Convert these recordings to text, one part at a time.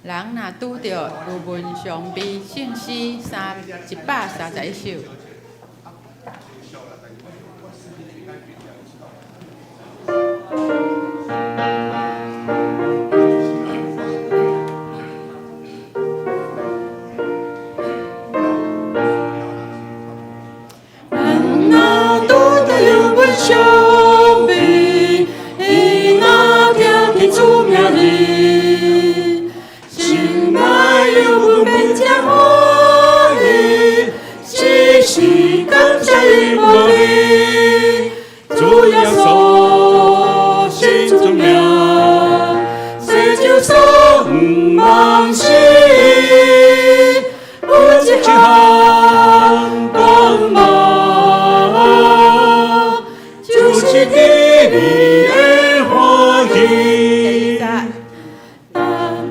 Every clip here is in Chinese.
人若拄着有文上悲信诗131首。人若拄着有文上悲，伊若听见主名哩，心内有分变真欢喜，时时感谢伊无离。主耶稣心中名，世就送望死，有一项光芒，就是天里的欢喜。单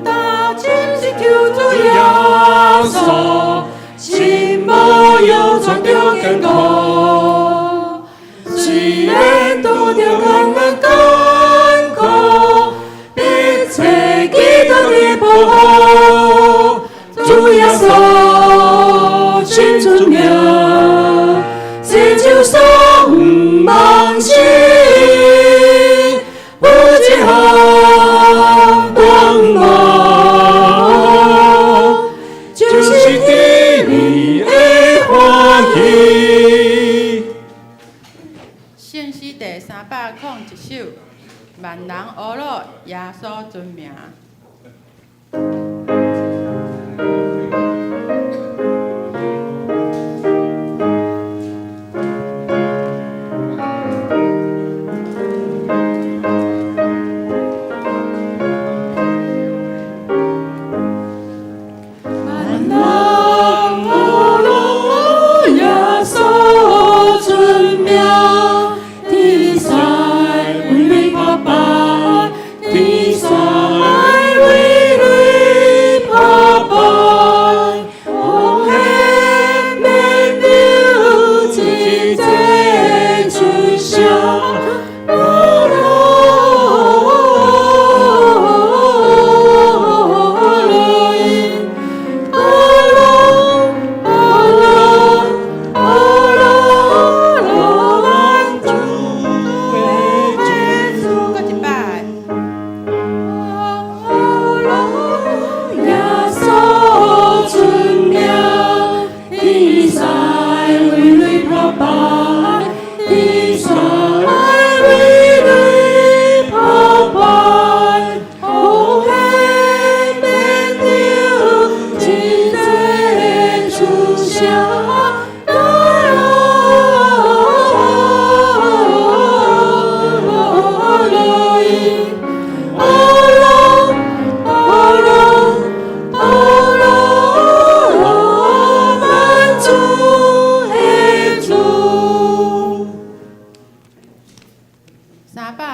单真是求主耶稣，心无忧传着健康，虽然拄着困难艰苦，一切基督的保护，主耶稣心中名，世就送望死，有一项光芒，就是天里的欢喜。信诗第301首，万人学路耶稣尊名。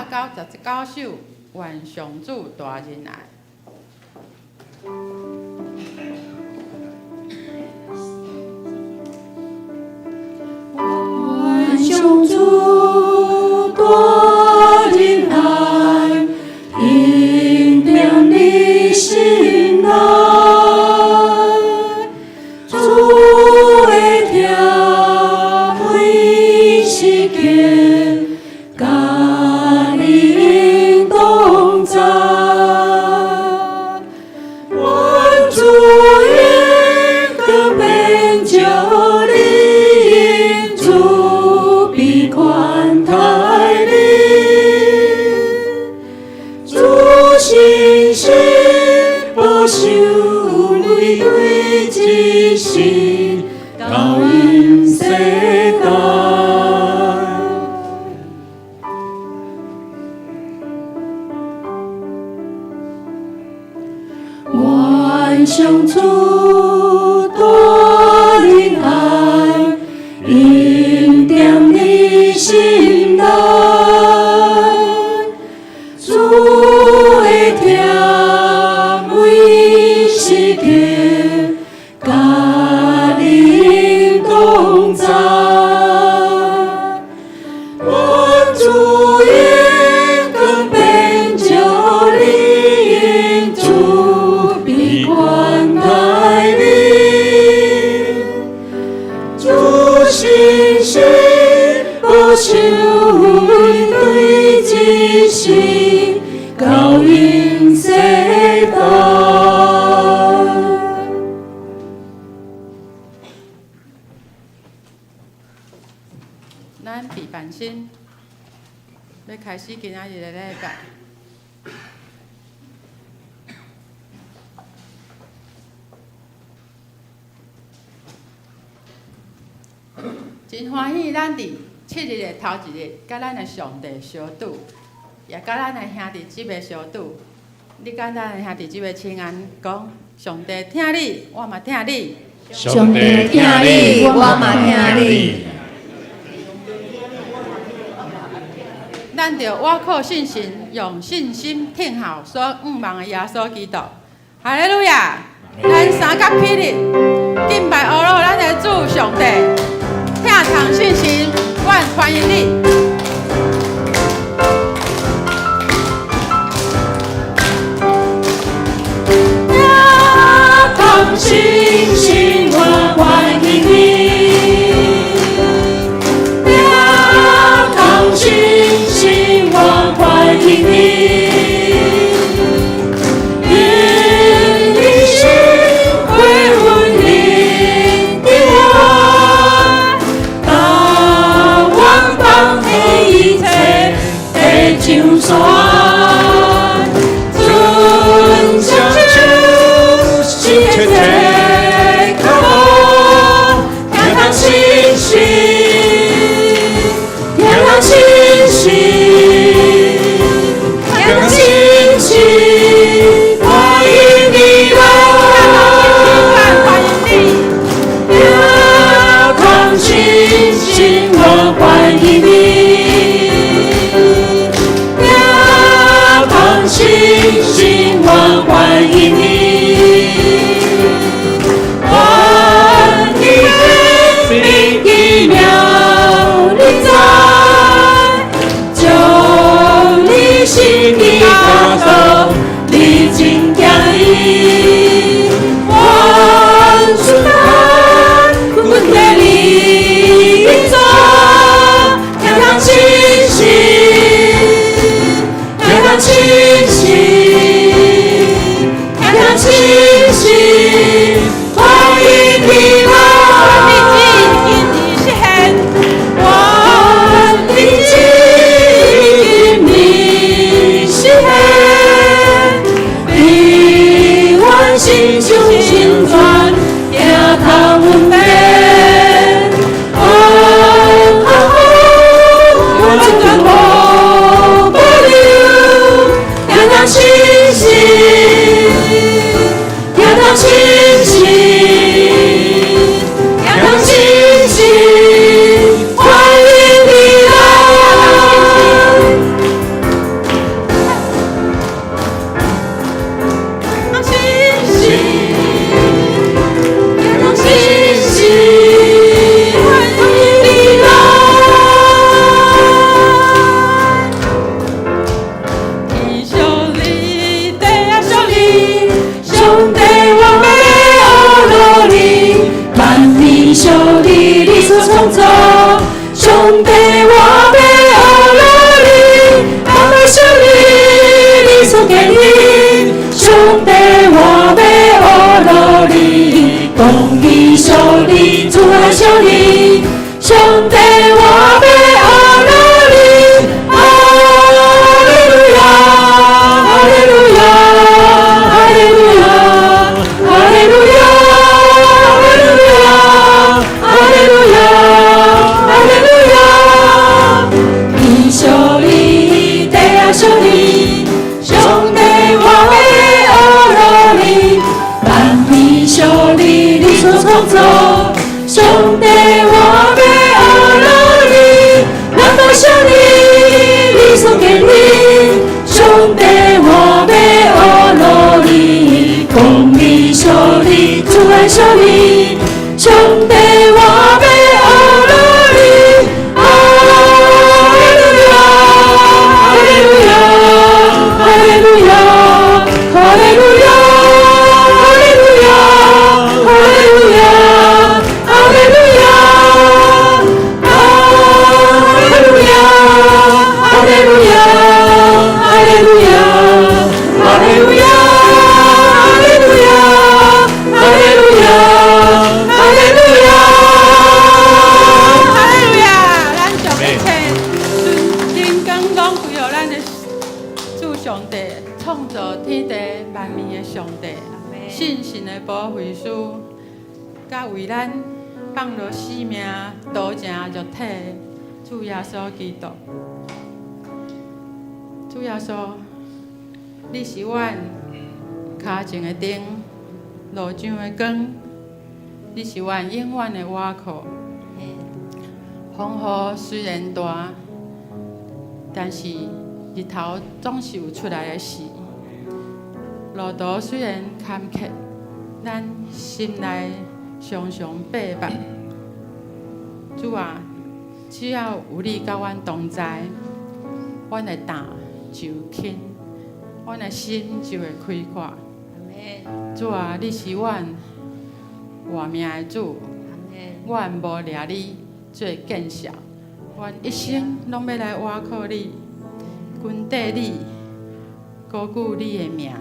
399首，愿上主大仁爱。愿上主大仁爱，印在你心内。主的疼每时刻，甲你同在。愿主的光遍照你，主必宽待你。主信实保守你对一世，到永世代。愿上主大仁爱，印在你心内。主的疼每时刻，甲你同在。愿主的光遍照你，主必开始今仔日的礼拜。真欢喜，咱伫7日的头一日，甲咱的上帝相拄，也甲咱的兄弟姊妹相拄。你甲咱的兄弟姊妹请安，讲上帝听你，我嘛听你。上帝听你，我嘛听你。咱着倚靠信心，用信心听候所仰望的耶稣基督。哈利路亚！咱三甲起立，敬拜阿罗咱的主上帝，听从信心，阮欢迎你。听从信心，阮欢迎你。听从信心，阮欢迎你。就算尊上主是切切靠我，听从信心，听从信心，听从信心，欢迎你来，欢迎你，听从信心，我欢迎你。信心，我欢迎你，欢迎你奇妙的在，将你心的感动，你真经意，我出来，阮在你的中，听从信心，听从信心。信心，欢迎你来，你是很，我的心你是很，你我心中心转，也透阮面，我全无保留，听从信心。信心，听从信心，欢迎你来。听从信心，听从信心，欢迎你来。天上你，地上你，上帝。小你，你所创造，上帝我要阿罗你，阿妹小你，你所建立，上帝我要阿罗你，公义小你，主爱小你，上帝我要阿罗你，哈利路亚，哈利路亚，哈利路亚，哈利路亚。小你，上帝我要阿罗你，万米小你，你所创造，上帝我要阿罗你，南北小你，你所建立，上帝我要阿罗你，公义小你，主爱小你，上帝我要阿罗你，哈利路亚。哈利路亚，哈利路亚，哈利路亚，哈利路亚，哈利路亚。万民的上帝，信心的保惠师，甲为咱放落生命、道成肉体的主耶稣基督。主耶稣，你是阮脚前的灯，路上的光，你是阮永远的倚靠。风雨虽然大，但是日头总是有出来的时。路途虽然坎坷，咱心内常常悲悯。主啊，只要有你甲阮同在，阮的担就轻，阮的心就会开阔。主啊，你是阮活命的主，阮无掠你做见笑，阮一生拢要来倚靠你，跟缀你，高举你的名。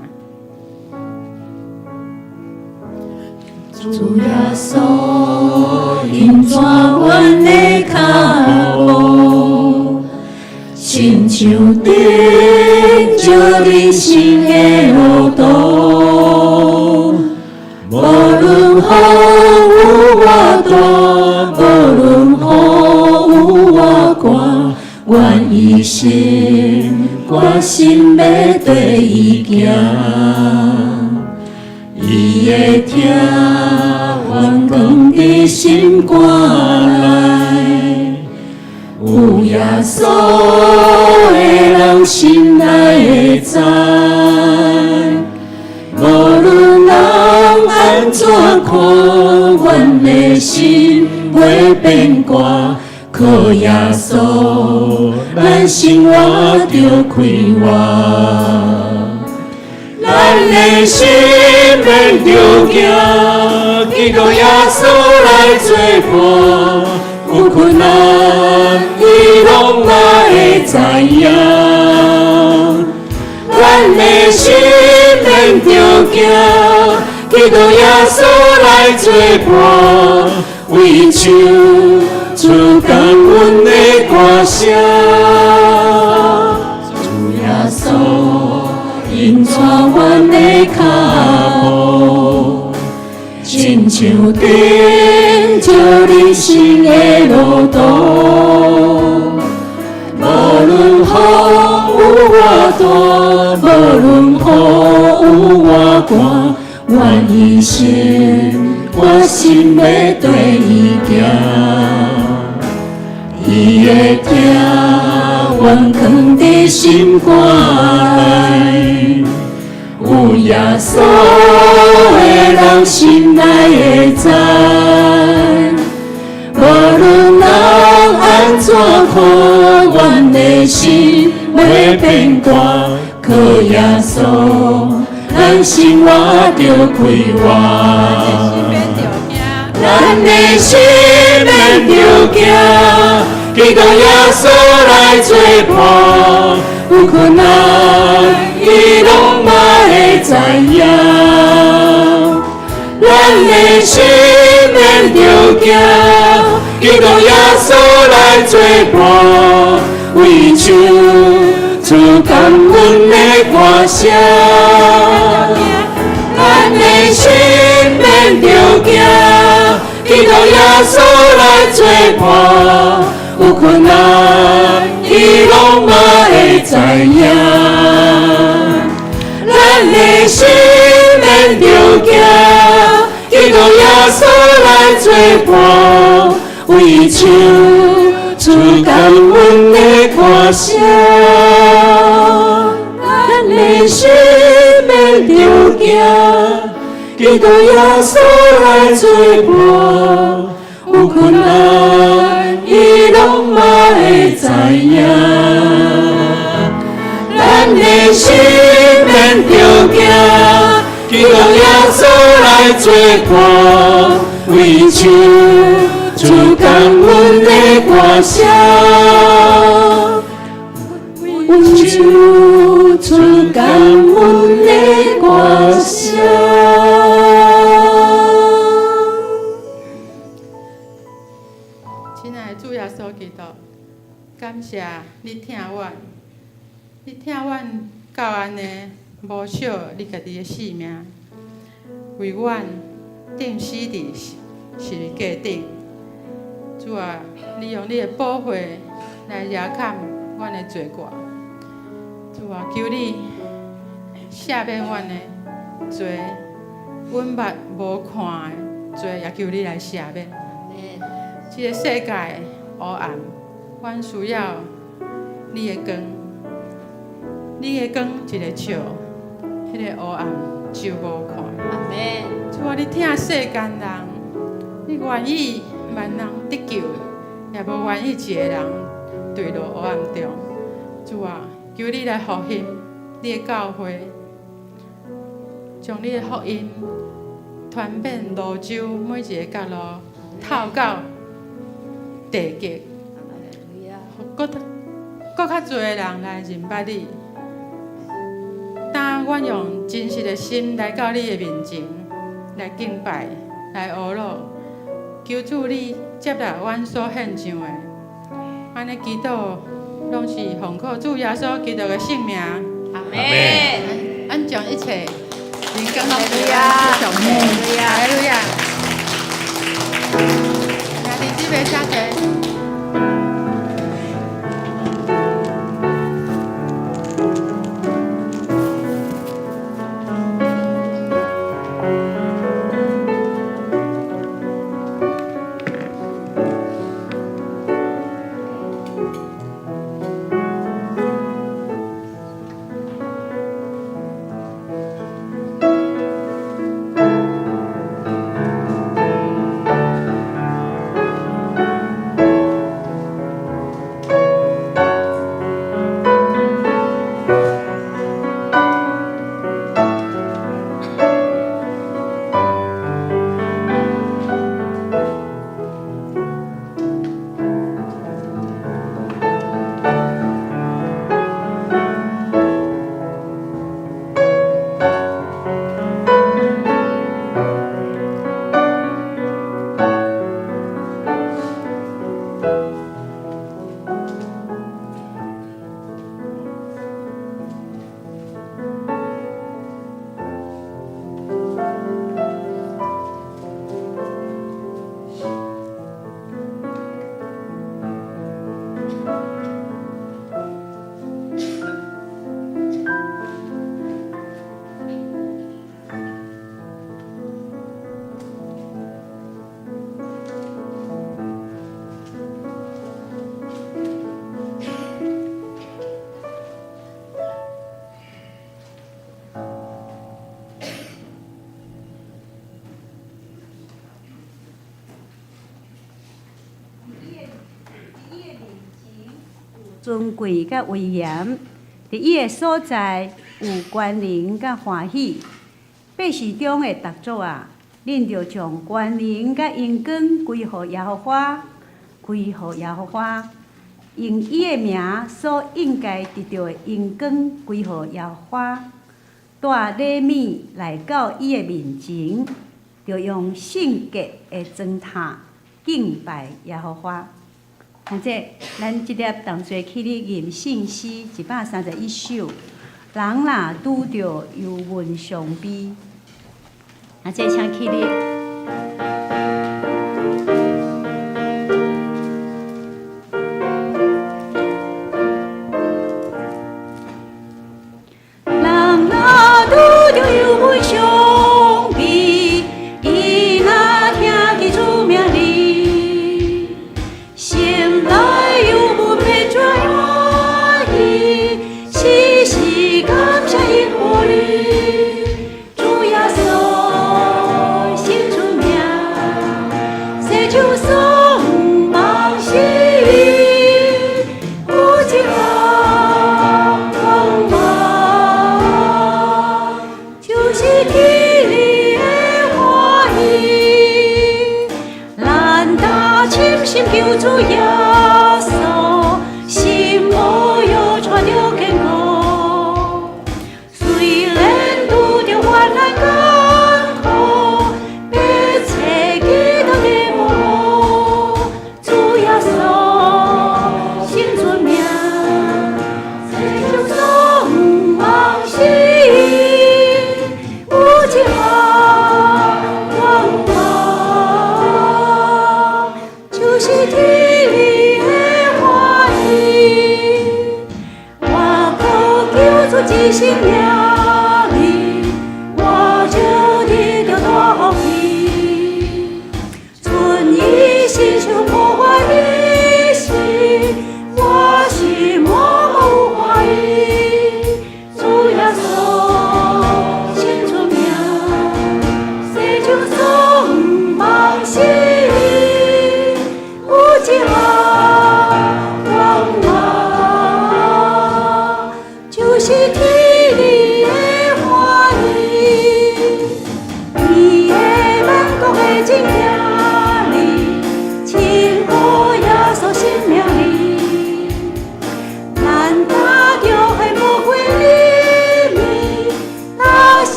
主耶稣，引带阮的脚步，亲像顶照人生的路途。无论雨有偌大，无论雨有偌寒，阮一生决心要跟伊行。伊会听阮放伫心肝内，有耶稣的人心内会知。无论人安怎看，阮的心袂变卦。靠耶稣，咱生活着开活。咱的心免着惊，基督耶稣来作伴，有困难伊拢嘛会知影。咱的心免着惊，基督耶稣来作伴，为唱出感恩的歌声。主耶稣，引带阮的脚步，亲像顶照人生的路途。无论雨有偌大，无论雨有偌寒，阮一生决心要跟伊行。伊会听阮放伫心肝内，有耶稣的人心内会知。无论人安怎看，阮的心袂变卦。靠耶稣，咱生活着开活。咱的心免着惊，基督耶稣来作伴，有困难伊拢嘛会知影。咱的心免着惊，基督耶稣来作伴，为唱出感恩的歌声。咱的心免着惊，基督耶稣来作伴，有困难伊拢嘛会知影。咱的心免着惊，基督耶稣来作伴，为唱出感恩的歌声。咱的心免着惊，基督耶稣来作伴，有困难伊拢嘛会知影。咱的心免着惊，基督耶稣来作伴，为唱出感恩的歌声，为唱出感恩的歌声。亲爱的主耶稣基督，感谢你听阮，你听阮到安尼无惜你家己的性命，为阮钉死伫十字架顶。主啊，你用你的宝血来压砍阮的罪过。主啊，求你赦免阮的罪，阮目无看的罪，也求你来赦免。这个世界黑暗，阮需要你的光。你的光一个笑，迄个黑暗就无看。阿妹，主啊，你疼世间人，你愿意万人得救，也无愿意一个人坠落黑暗中。主啊，求你来复兴你的教会，将你的福音传遍泸州每一个角落，透到地极，互搁较侪人来认捌你。当阮用真实的心来到你的面前，来敬拜，来学乐，求主你接纳阮所献上的，安尼祈祷拢是奉靠主耶稣基督的圣名。阿妹，咱将一切灵感拢哈利路亚上帝，哈利路亚。那弟姊妹下垂。尊贵甲威严，伫伊个所在有关灵甲欢喜。百事中的逐族啊，恁着将关灵甲荣光归互耶和华，归互耶和华，用伊个名所应该得到的荣光归互耶和华。带礼物来到伊个面前，着用圣洁的装塔敬拜耶和华。或者，咱即粒同齐起咧吟圣诗131首，人若拄着忧闷伤悲，或者请起咧。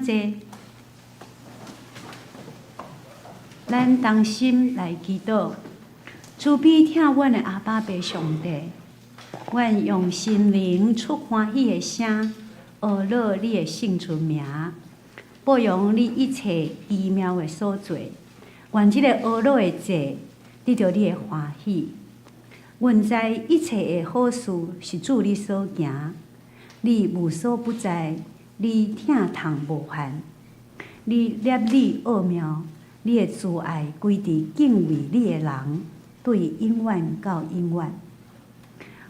请坐。咱同心来祈祷，慈悲听阮的阿爸爸上帝，阮用心灵出欢喜的声，学乐你的圣尊名，保养你一切奇妙的所做。愿即个学乐的节得到你的欢喜。阮知一切的好事是主你所行，你无所不在，你疼痛无限，你捏你奥妙。你的慈爱归伫敬畏你的人，对永远到永远。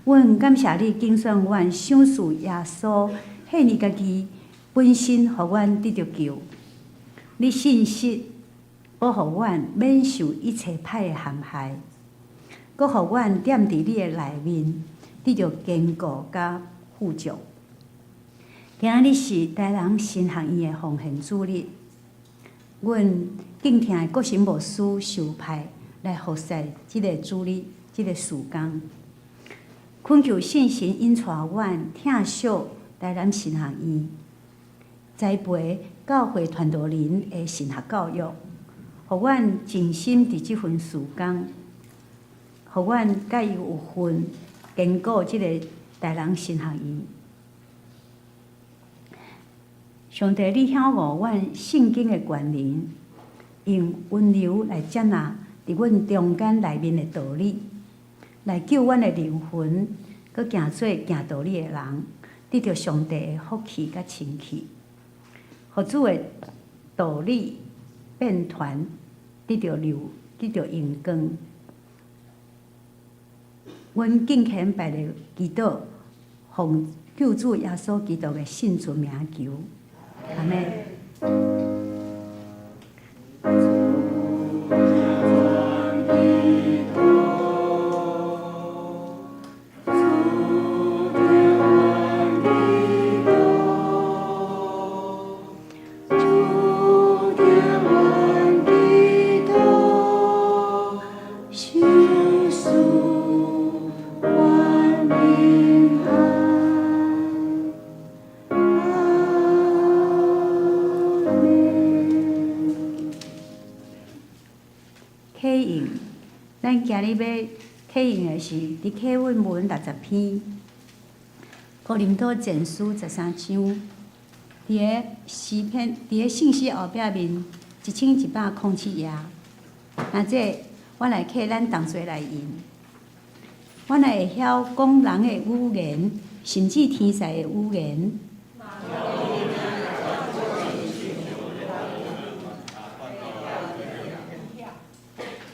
阮感谢你拣选阮赏赐耶稣，献你家己本身，互阮得着救。你信实，保护阮免受一切歹的陷害，搁互阮踮伫你的内面，得着坚固甲富足。今仔日是台南新学院的奉献主日。阮敬听的国神牧师受派来服侍即个主日，即个事工，恳求圣神引带阮听小台南神学院，栽培教会传道人的神学教育，互阮尽心伫即份事工，互阮甲伊有份坚固即个台南神学院。上帝，你晓悟阮圣经的原理，用温柔来接纳伫阮中间内面的道理，来救阮的灵魂，佮行做行道理的人，得到上帝的福气佮清气，互主的道理变传，得到荣光。阮敬虔拜的祈祷，奉救主耶稣基督的圣尊名求。阿门。启应，咱今日要启应的是伫启允文60篇，哥林多前书13章，伫个诗篇，伫个信息后壁面1107页。那这我来启咱同齐来用，我若会晓讲人的语言，甚至天使的语言。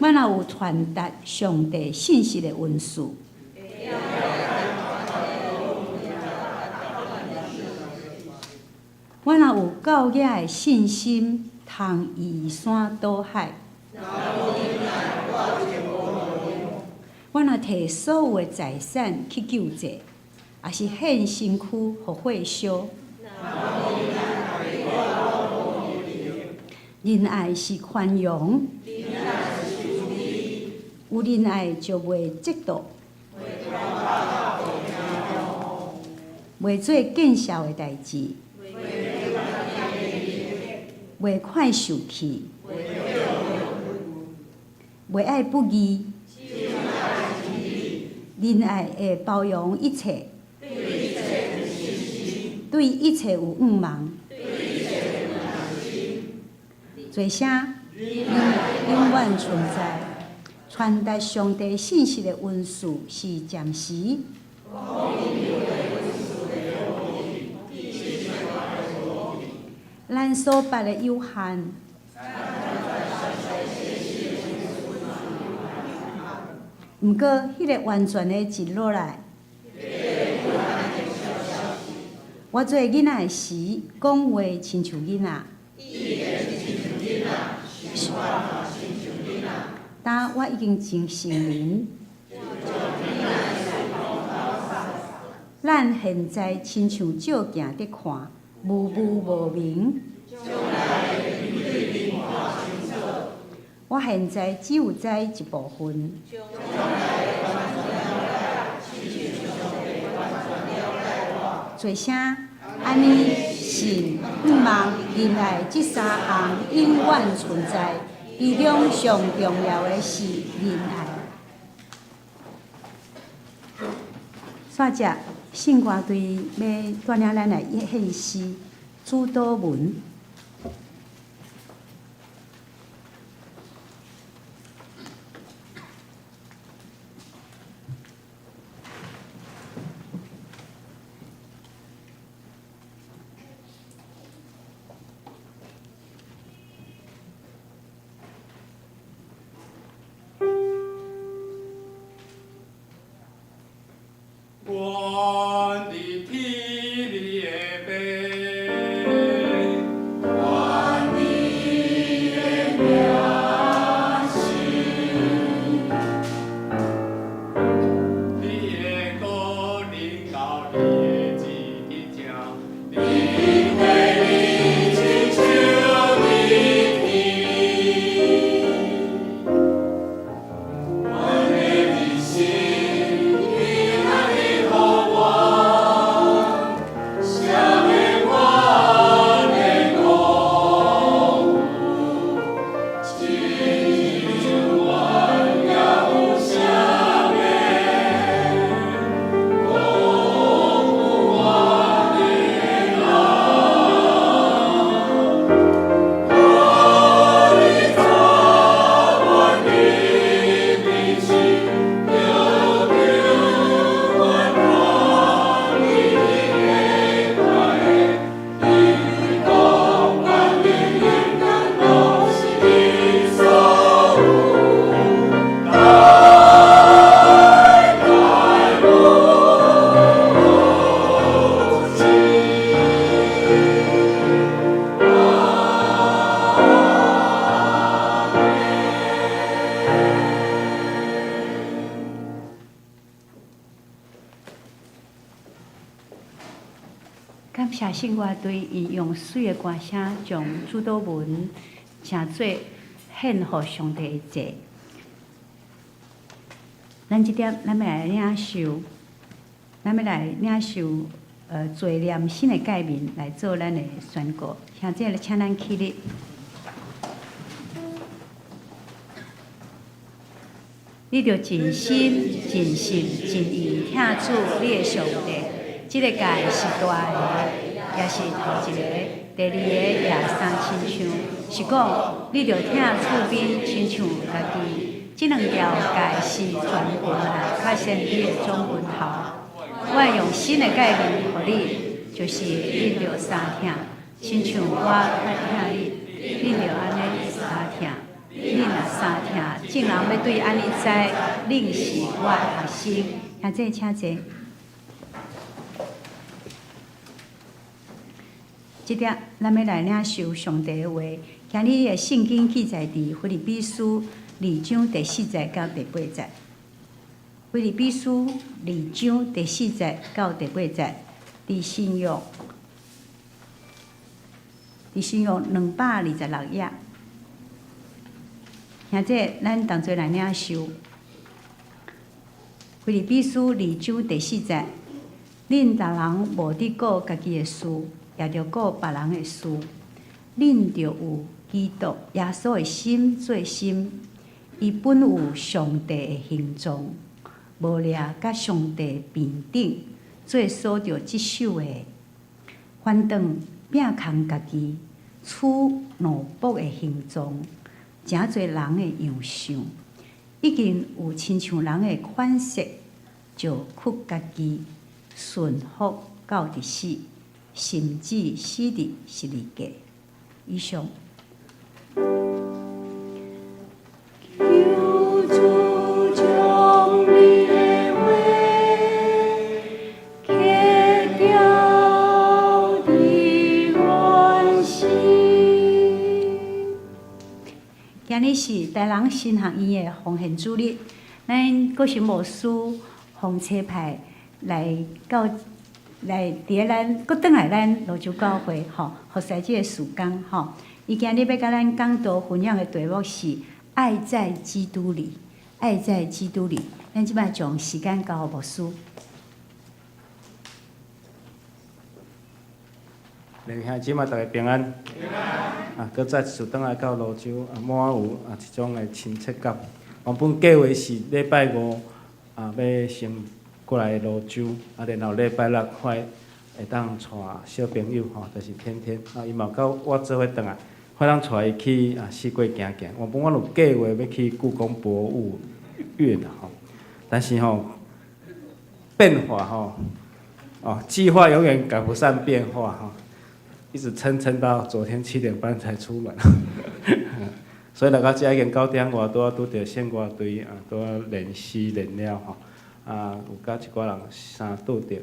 我若有传达上帝信息的文字，我若有够野的信心，通移山倒海。我若摕所有的财产去救济，也是献身躯互火烧。仁爱是宽容。有仁爱就袂嫉妒，袂做见笑的代志，袂快受气，袂爱不义。仁爱会包容一切，对一切有仰望，做啥永远存在。传达上帝信息的文字是暂时，咱所捌的有限，毋过迄个完全的一落来，我做囡仔的时，讲话亲像囡仔。但我已经真成人，咱现在亲像照镜伫看，模糊无明。我现在只有知一部分，做啥安尼信毋望人内即三项永远存在，其中上重要的是仁爱。煞只圣歌队要带领咱来献诗主祷文。我的霹雳杯，我的名是，你的歌领导你的旨意听，你会你亲像你听，我的心。感谢圣歌队以用水的歌声，将主祷文成做献互上帝的祭。咱即点，咱要来领受，罪念新的诫命来做咱的宣告。现在请咱起立。你着尽心、尽性、尽意听主你的上帝。即个界是大个，也是头一个，第二个也三亲像，是讲你着听厝边亲像家己。即两条界是全群啊，较先你的总群头。我用新的诫命互你，就是你着三听，亲像我较听你，你着安尼三听。你若三听，众人要对安尼知，恁是我的学生。现在请坐。即点，咱要来领受上帝的话。今日的圣经记载伫腓立比书2章第4节到第8节。腓立比书2章第4节到第8节，伫新约226页。现在咱同齐来领受腓立比书2章第4节。恁逐人无伫顾家己的事，也着顾别人的事。恁着有基督耶稣的心做心，伊本有上帝的形状，无掠甲上帝平等，做所着接受的，反倒摒空家己，取奴仆的形状，诚侪人的样相，已经有亲像人的款式，就屈家己，顺服到伫死，甚至死伫十字架。以上。今日是台南新学院的奉献主日，咱国神牧师洪车派来伫咱搁转来咱罗州教会吼，服侍即个事工吼。伊今日要甲咱讲道分享的题目是“爱在基督里”，爱在基督里。咱即摆将时间交予牧师。弟兄姊妹，大家平安。搁再次倒来到泸州，满有一种的亲切感。原本计划是礼拜五要先过来泸州，然后礼拜六会当带小朋友就是天天伊嘛甲我做伙转来，会当带伊去四国行行。原本我有计划要去故宫博物院但是变化计划永远赶不上变化一直撑到昨天7点半才出门，所以来到这已经9点外多，拄着线外队拄练习练了有甲一寡人相拄着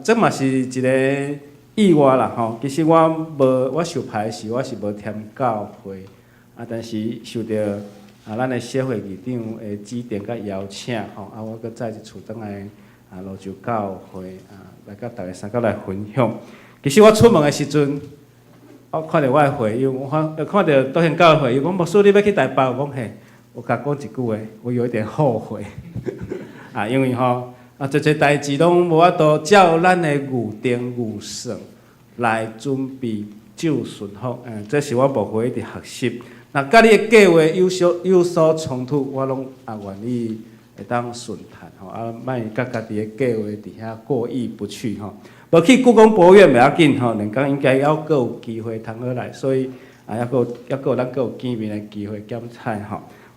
这嘛是一个意外啦其实我受派是我是无添教会但是受到咱的社会议长的指定甲邀请我搁再一次转来泸州教会来甲大家三角来分享。其实我出门的时阵，我看到我的会友，我看到倒向教会友，讲牧师你要去台北，我讲嘿，我甲讲一句话，我有一点后悔因为这代志拢无法度照咱的预定预算来准备就顺服，这是我无会一直学习。那甲你的计划有所冲突，我拢愿意会当顺谈莫甲家己的计划伫遐过意不去无去故宫博物院袂要紧两工应该还阁有机会通好来，所以还阁有咱阁有见面的机会检采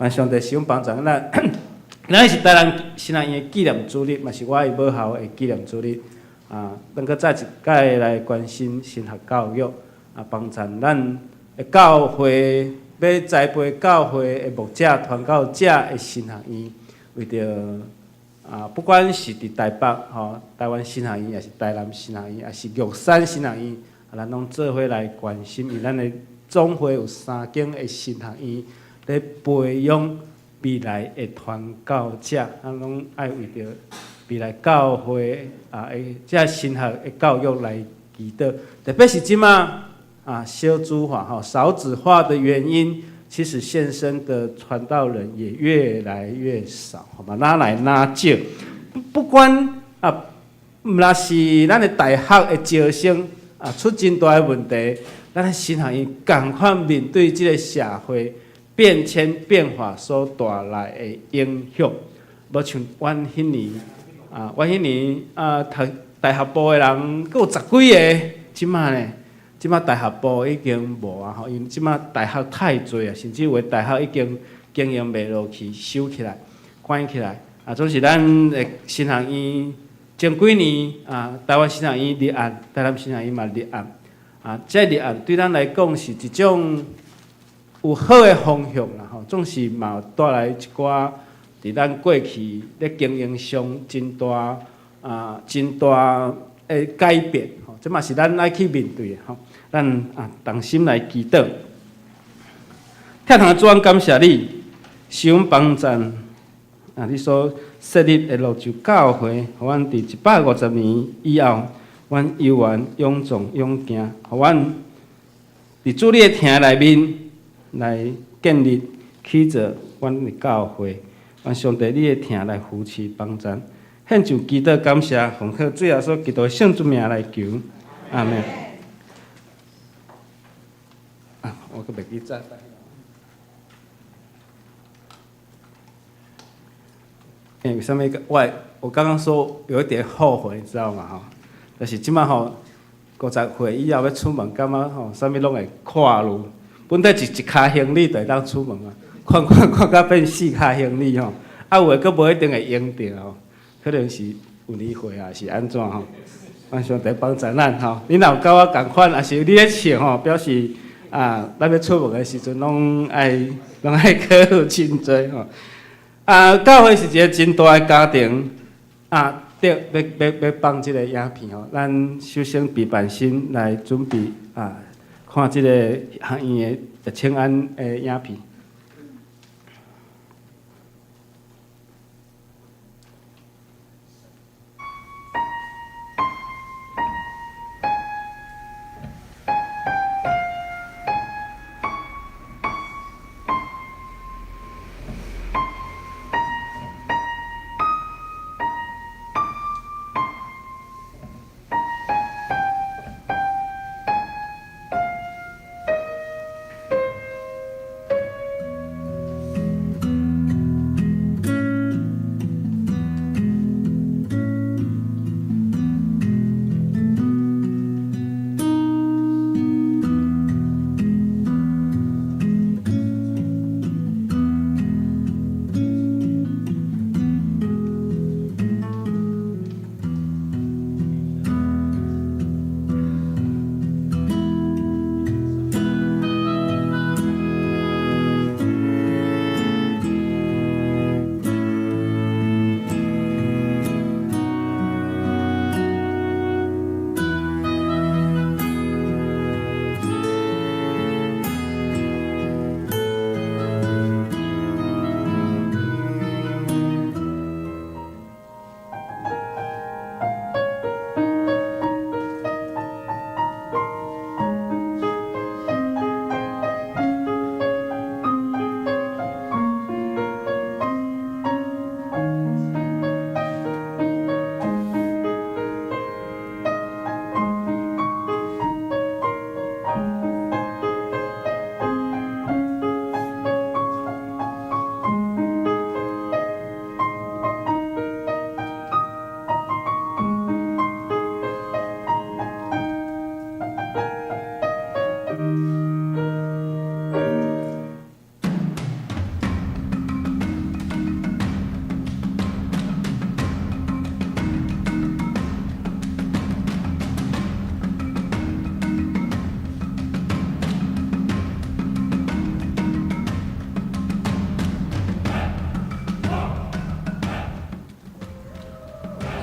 愿上帝使用帮助咱是台南新南院的纪念主日，嘛是我的母校的纪念主日咱阁再一届来关心神学教育帮助咱的教会要栽培教会的牧者、传教者的神学院，为着不管是伫台北台湾神学院，也是台南神学院，也是玉山神学院，咱拢做伙来关心，因为咱的总会有3间的神学院，咧培养未来的传教者，咱拢爱为着未来教会这神学的教育来祈祷，特别是即马小组化少子化的原因。其实现身的传道人也越来越少，哪来哪少？不管若是咱的大学的招生出真大的问题，咱的神学院同款面对这个社会变迁变化所带来的影响，无像阮迄年读大学部的人，阁有10几个，即马呢？即马大学部已经无因为即马大学太多甚至有的大学已经经营袂落去，收起来、关起来总是咱的神学院前几年台湾神学院立案，台南神学院嘛立案这立案对咱来讲是一种有好的方向啦总是嘛有带来一寡伫咱过去咧经营上真大的改变这嘛是咱爱去面对的咱同心来祈祷。天堂的主，感谢你，使阮帮赞你所设立的泸州教会，互阮伫150年以后，阮悠远勇壮勇行，互阮伫主你的厅内面来建立起着阮的教会，愿上帝你的厅来扶持帮赞，献上祈祷感谢，奉靠最后所基督的圣主名来求，阿门。我可袂记载。为什么我刚刚说有一点后悔，你知道吗？就是即马50岁以后要出门，感觉啥物拢会看路。本来一卡行李就会当出门看到变4卡行李有诶阁无一定会用着可能是有年岁是安怎愿上帝帮助咱你若有甲我共款，也是你咧笑表示。咱要出门的时阵，拢爱考虑真侪教会是一个真大的家庭对，要放即个影片咱首先备办心来准备看即个学院的请安的影片。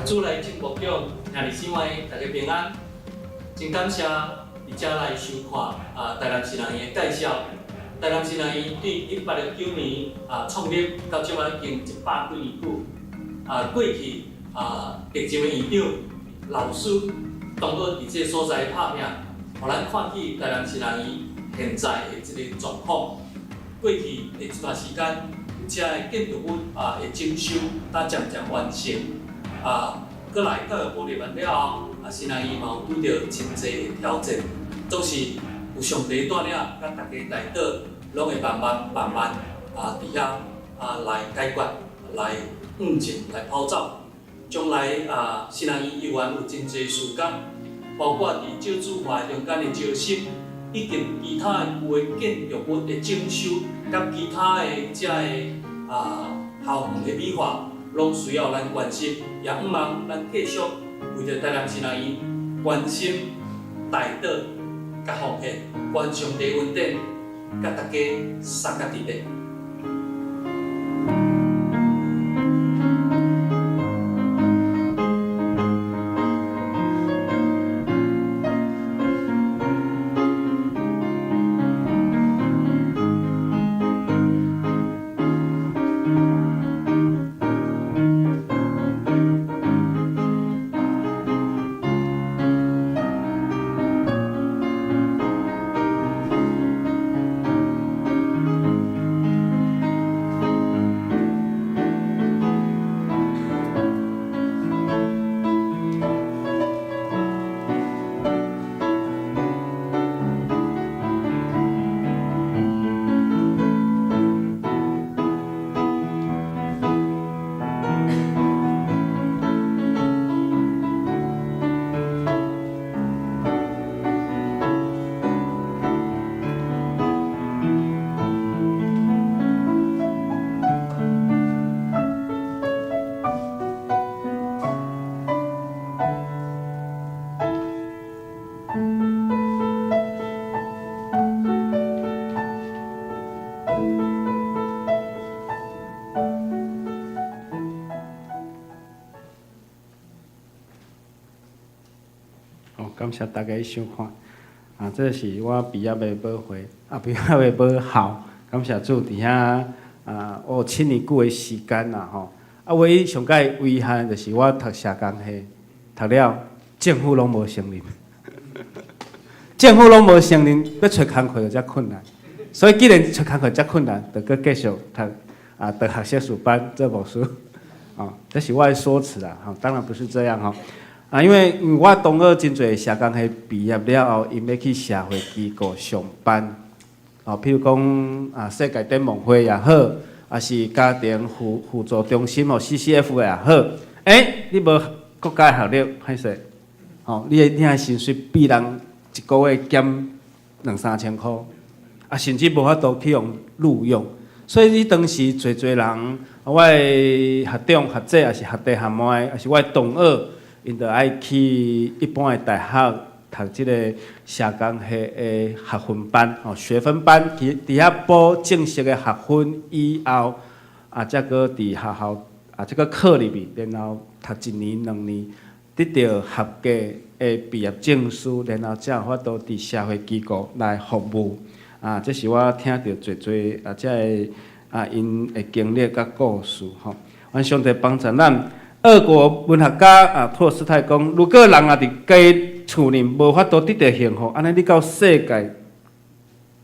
主来进步奖，兄弟姊妹大家平安。真感谢伫遮来收看台南新人院的介绍。台南新人院对1869年创立到即摆已经100几年久。过去历经的院长、老师，同学伫即个所在拍拼，互咱看起台南新人院现在的即个状况。过去的一段时间，遮的建筑物的整修，逐渐渐完成。过来教育部立完了后，新人院嘛有遇到真侪的挑战，总是有上帝带领，甲大家带导，拢会慢慢伫遐来解决，来进，来跑走。将来新人院依然有真侪事工，包括伫少子化中间的招生，以及其他的旧的建筑物的整修，甲其他的遮的校园的美化。拢需要咱关心，也毋茫咱继续为着台南新人院关心、带导、甲奉献，愿上帝恩典，甲大家三甲伫咧。感谢大家收看。这是我毕业的报会，毕业的报校。感谢主伫遐我有7年久的时间啦吼。唯一上解遗憾就是我读社工系，读了政府拢无承认，政府拢无承认，要找工课就遮困难。所以既然找工课遮困难，就搁继续读读学硕士班做牧师。这是我的说辞啦。当然不是这样吼。因为我同学真侪社工系毕业了后，因要去社会机构上班，譬如讲世界展望会也好，也是家庭辅助中心CCF 也好，你无国家的学历，歹势，你的薪水比人一个月减2-3千箍，甚至无法度去用录用，所以你当时侪人，我的学长、学姐，也是学弟学妹，也是我的同学。因着爱去一般的大学读即个社工系的学分班、学分班，伫遐补正式的学分以后，则搁伫学校这个课里面，然后读1年、2年，得到合格的毕业证书，然后才有法度伫社会机构来服务。这是我听到侪这个因的经历甲故事吼。愿上帝帮助咱。俄国文学家托斯泰讲：如果人伫家厝里无法度得到幸福，安尼你到世界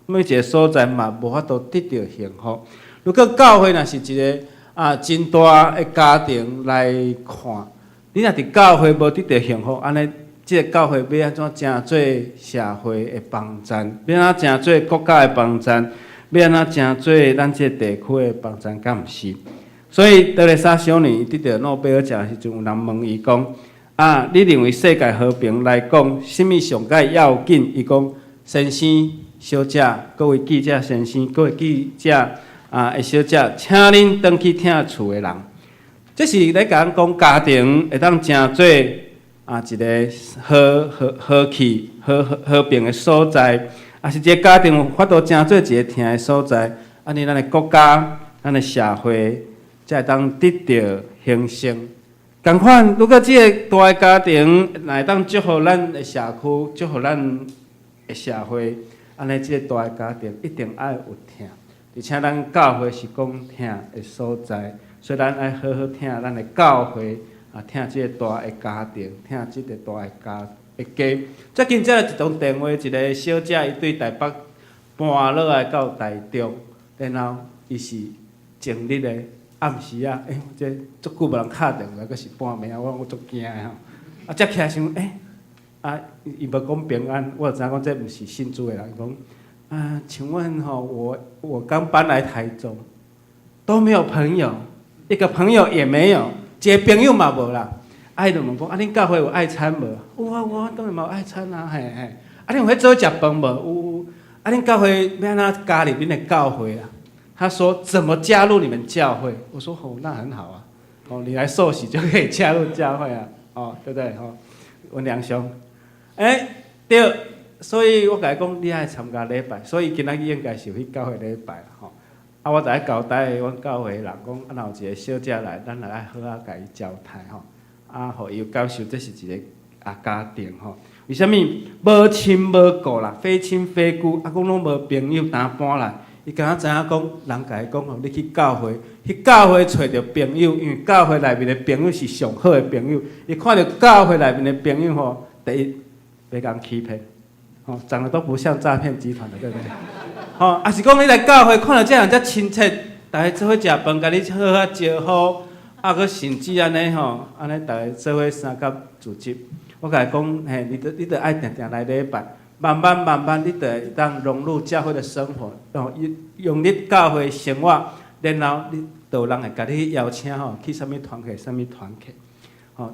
每一个所在嘛无法度得到幸福。如果教会若是一个真大的家庭来看，你若伫教会无得到幸福，安尼即个教会要安怎成做社会的帮站？要安怎成做国家的帮站？要安怎成做咱即个地区的帮站？敢毋是？所以德蕾莎小女得到诺贝尔奖时阵，有人问伊讲：你认为世界和平来讲，什么上界要紧？伊讲：先生、小姐，各位记者先生，各位记者的小姐，请恁回去听厝的人。这是咧甲咱讲家庭会当成做一个和气、和平的所在，也是一个家庭有法度成做一个听的所在。安尼咱的国家、咱的社会。才会当得到兴盛，共款，如果即个大个家庭若会当祝福咱的社区，祝福咱的社会，安尼即个大个家庭一定爱有听，而且咱教会是讲听的所在，所以咱爱好好听咱的教会，听即个大个家庭，听即个大个家。最近才一通电话，一个小姐伊对台北搬落来到台中，然后伊是前日的暗时啊，这足久无人敲电话，阁是半暝啊，我足惊的吼。才起来想，伊无讲平安，我就知影讲这毋是信主的人。讲请问我刚搬来台中，都没有朋友，一个朋友也没有，一个朋友嘛无啦。伊就问讲，恁教会有爱餐无？我当然嘛有爱餐啊，嘿。恁有去做食饭无？有。恁教会要安怎加入恁的教会啊？他说怎么加入你们教会？我说那很好啊，你来受洗就可以加入教会啊，对不对？温良兄，对，所以我甲伊讲，你爱参加礼拜，所以今仔日应该是有去教会礼拜啦，我就爱交代阮教会人讲，若有一个小姐来，咱来爱好甲伊交代互伊有感受，这是一个家庭为什么无亲无故啦，非亲非故，讲拢无朋友当搬来。伊敢若知影讲，人甲伊讲你去教会，去教会找着朋友，因为教会内面的朋友是上好的朋友。伊看到教会内面的朋友第一袂共欺骗，长得都不像诈骗集团的，对不对？也是讲你来教会看到这人遮亲切，大家做伙食饭，甲你好好招呼，佮甚至安尼安尼大家做伙三甲组织。我甲伊讲，你得爱定定来礼拜。慢慢，你就会当融入教会的生活，用你教会生活，然后你就有人会甲你邀请去什么团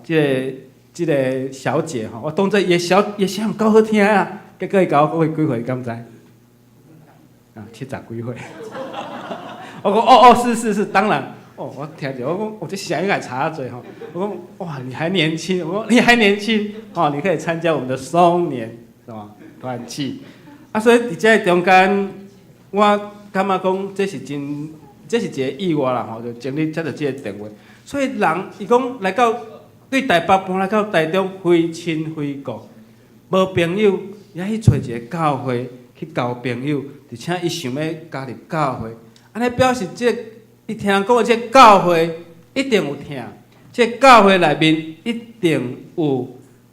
契，即个小姐我当作也声够好听啊，结果伊甲我讲几岁，敢知？70几岁。我讲是，当然。我听着，我讲我这声音还差嘴我讲哇，你还年轻，我讲你还年轻你可以参加我们的松年，是吧？团契所以伫这中间，我感觉讲这是一个意外啦就经历接到这个电话，所以人伊讲来到对台北搬来到台中，非亲非故，无朋友，也去找一个教会去交朋友，而且伊想要加入教会，安尼表示伊听讲的这教会一定有听，这教会内面一定有。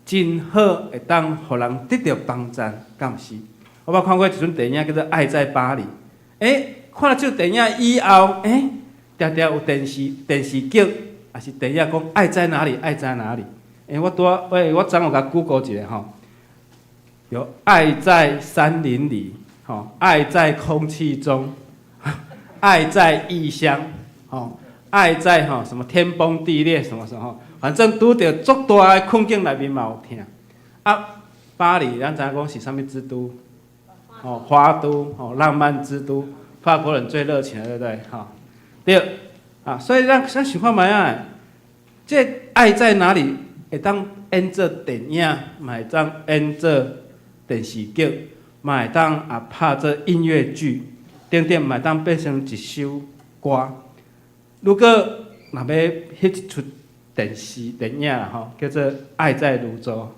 真好，会当互人得到帮助，敢毋是？我捌看过一出电影叫做《爱在巴黎》。看了这部电影以后，常常有电视剧，也是电影讲爱在哪里，爱在哪里。我昨有甲 Google 一下有爱在山林里，爱在空气中，爱在异乡，爱在什么天崩地裂什么。反正拄着足大的困境内面嘛有听。巴黎咱知影讲是啥物之都？花都，浪漫之都，法国人最热情的，对不对？对，所以咱想看卖啊，这爱在哪里？会当演做电影，嘛会当演做电视剧，嘛会当拍做音乐剧，等等嘛会当变成一首歌。如果若要翕一出电影啦叫做《爱在泸州》，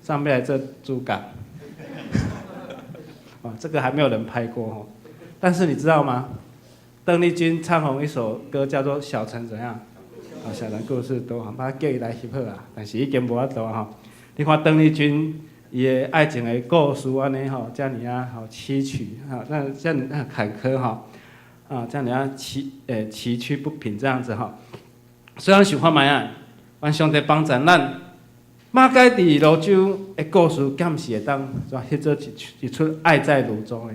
上面来做主角。这个还没有人拍过但是你知道吗？邓丽君唱红一首歌叫做《小城怎样》，小城故事多，把叫伊来翕好啦，但是已经无法度你看邓丽君伊的爱情的故事安尼遮尔崎岖遮尔坎坷遮尔崎岖不平这样子虽然想看卖啊。愿上帝帮助咱，马街伫泸州的故事，敢是会当翕做一出爱在泸州的。